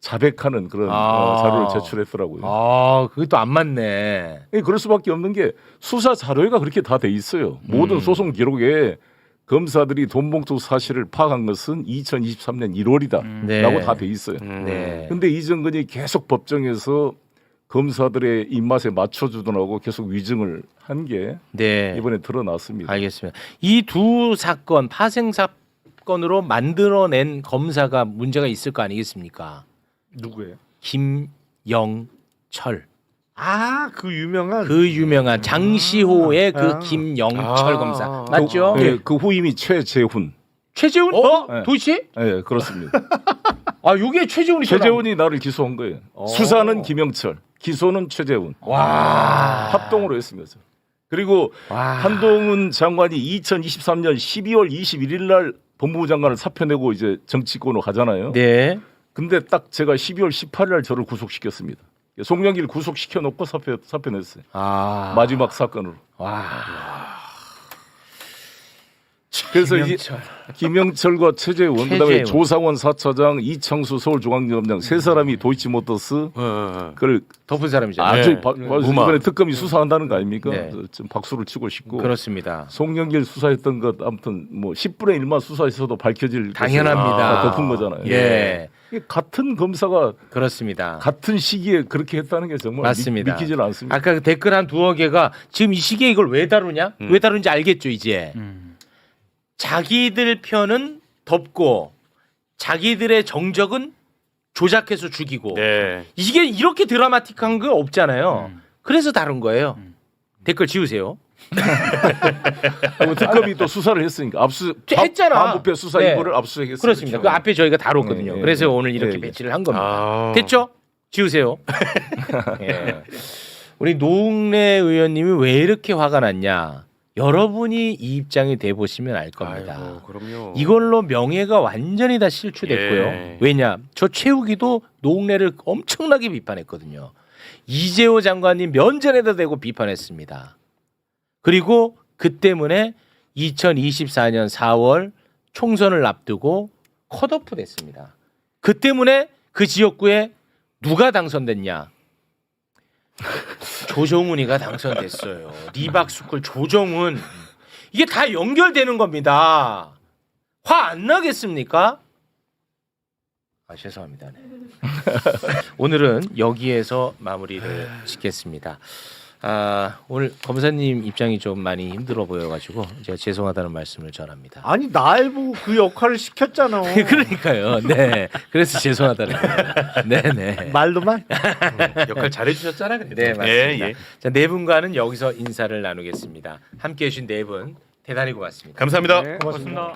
자백하는 그런 자료를 제출했더라고요. 아, 그게 또 안 맞네. 그럴 수밖에 없는 게 수사 자료가 그렇게 다 돼 있어요. 모든 소송 기록에 검사들이 돈봉투 사실을 파악한 것은 2023년 1월이다라고 네. 다 돼 있어요. 네. 근데 이정근이 계속 법정에서 검사들의 입맛에 맞춰주더라고 계속 위증을 한 게 이번에 드러났습니다. 알겠습니다. 이 두 사건 파생 사건으로 만들어낸 검사가 문제가 있을 거 아니겠습니까? 누구예요? 김영철. 그 유명한 장시호의 그 김영철 검사 맞죠? 그 후임이 최재훈. 최재훈? 네. 도대체? 네, 그렇습니다. 아, 이게 최재훈이 최재훈이 나를 기소한 거예요. 수사는 김영철, 기소는 최재훈. 합동으로 했습니다. 그리고 한동훈 장관이 2023년 12월 21일 날 법무부 장관을 사표내고 이제 정치권으로 가잖아요. 네. 근데 딱 제가 12월 18일 날 저를 구속시켰습니다. 송영길 구속시켜 놓고 사표냈어요. 마지막 사건으로. 그래서 김영철과 최재훈, 그다음에 조상원 4차장, 이창수 서울중앙지검장 세 사람이 도이치모터스 그걸 덮은 사람이잖아요. 아주 이번에 특검이 수사한다는 거 아닙니까? 네. 좀 박수를 치고 싶고. 그렇습니다. 송영길 수사했던 것 아무튼 뭐 10분의 1만 수사했어도 밝혀질 당연합니다. 덮은 거잖아요. 예. 같은 검사가 그렇습니다. 같은 시기에 그렇게 했다는 게 정말 맞습니다. 믿기질 않습니다. 아까 그 댓글 한 두어 개가 지금 이 시기에 이걸 왜 다루냐? 왜 다루는지 알겠죠 이제. 자기들 편은 덮고 자기들의 정적은 조작해서 죽이고 이게 이렇게 드라마틱한 거 없잖아요. 그래서 다룬 거예요. 댓글 지우세요. 특검이 또 수사를 했으니까 했잖아. 반부패 수사 이거를 압수수색했어요. 그렇습니다. 그 앞에 저희가 다뤘거든요. 그래서 오늘 이렇게 배치를 한 겁니다. 됐죠? 지우세요. 우리 노웅래 의원님이 왜 이렇게 화가 났냐? 여러분이 이 입장이 돼 보시면 알 겁니다. 그럼요. 이걸로 명예가 완전히 다 실추됐고요. 왜냐? 저 최욱이도 노웅래를 엄청나게 비판했거든요. 이재호 장관님 면전에다 대고 비판했습니다. 그리고 그 때문에 2024년 4월 총선을 앞두고 컷오프 됐습니다. 그 때문에 그 지역구에 누가 당선됐냐? 조정훈이가 당선됐어요. 리박스쿨 조정훈. 이게 다 연결되는 겁니다. 화 안 나겠습니까? 아, 죄송합니다. 네. 오늘은 여기에서 마무리를 짓겠습니다. 오늘 검사님 입장이 좀 많이 힘들어 보여가지고 제가 죄송하다는 말씀을 전합니다. 아니 날 보고 그 역할을 시켰잖아. 그러니까요. 네. 그래서 죄송하다는 거예요. 네네. 말로만 역할 잘해주셨잖아. 그래도. 네 맞습니다. 예. 자, 네 분과는 여기서 인사를 나누겠습니다. 함께해 주신 네 분 대단히 고맙습니다. 감사합니다. 네, 고맙습니다.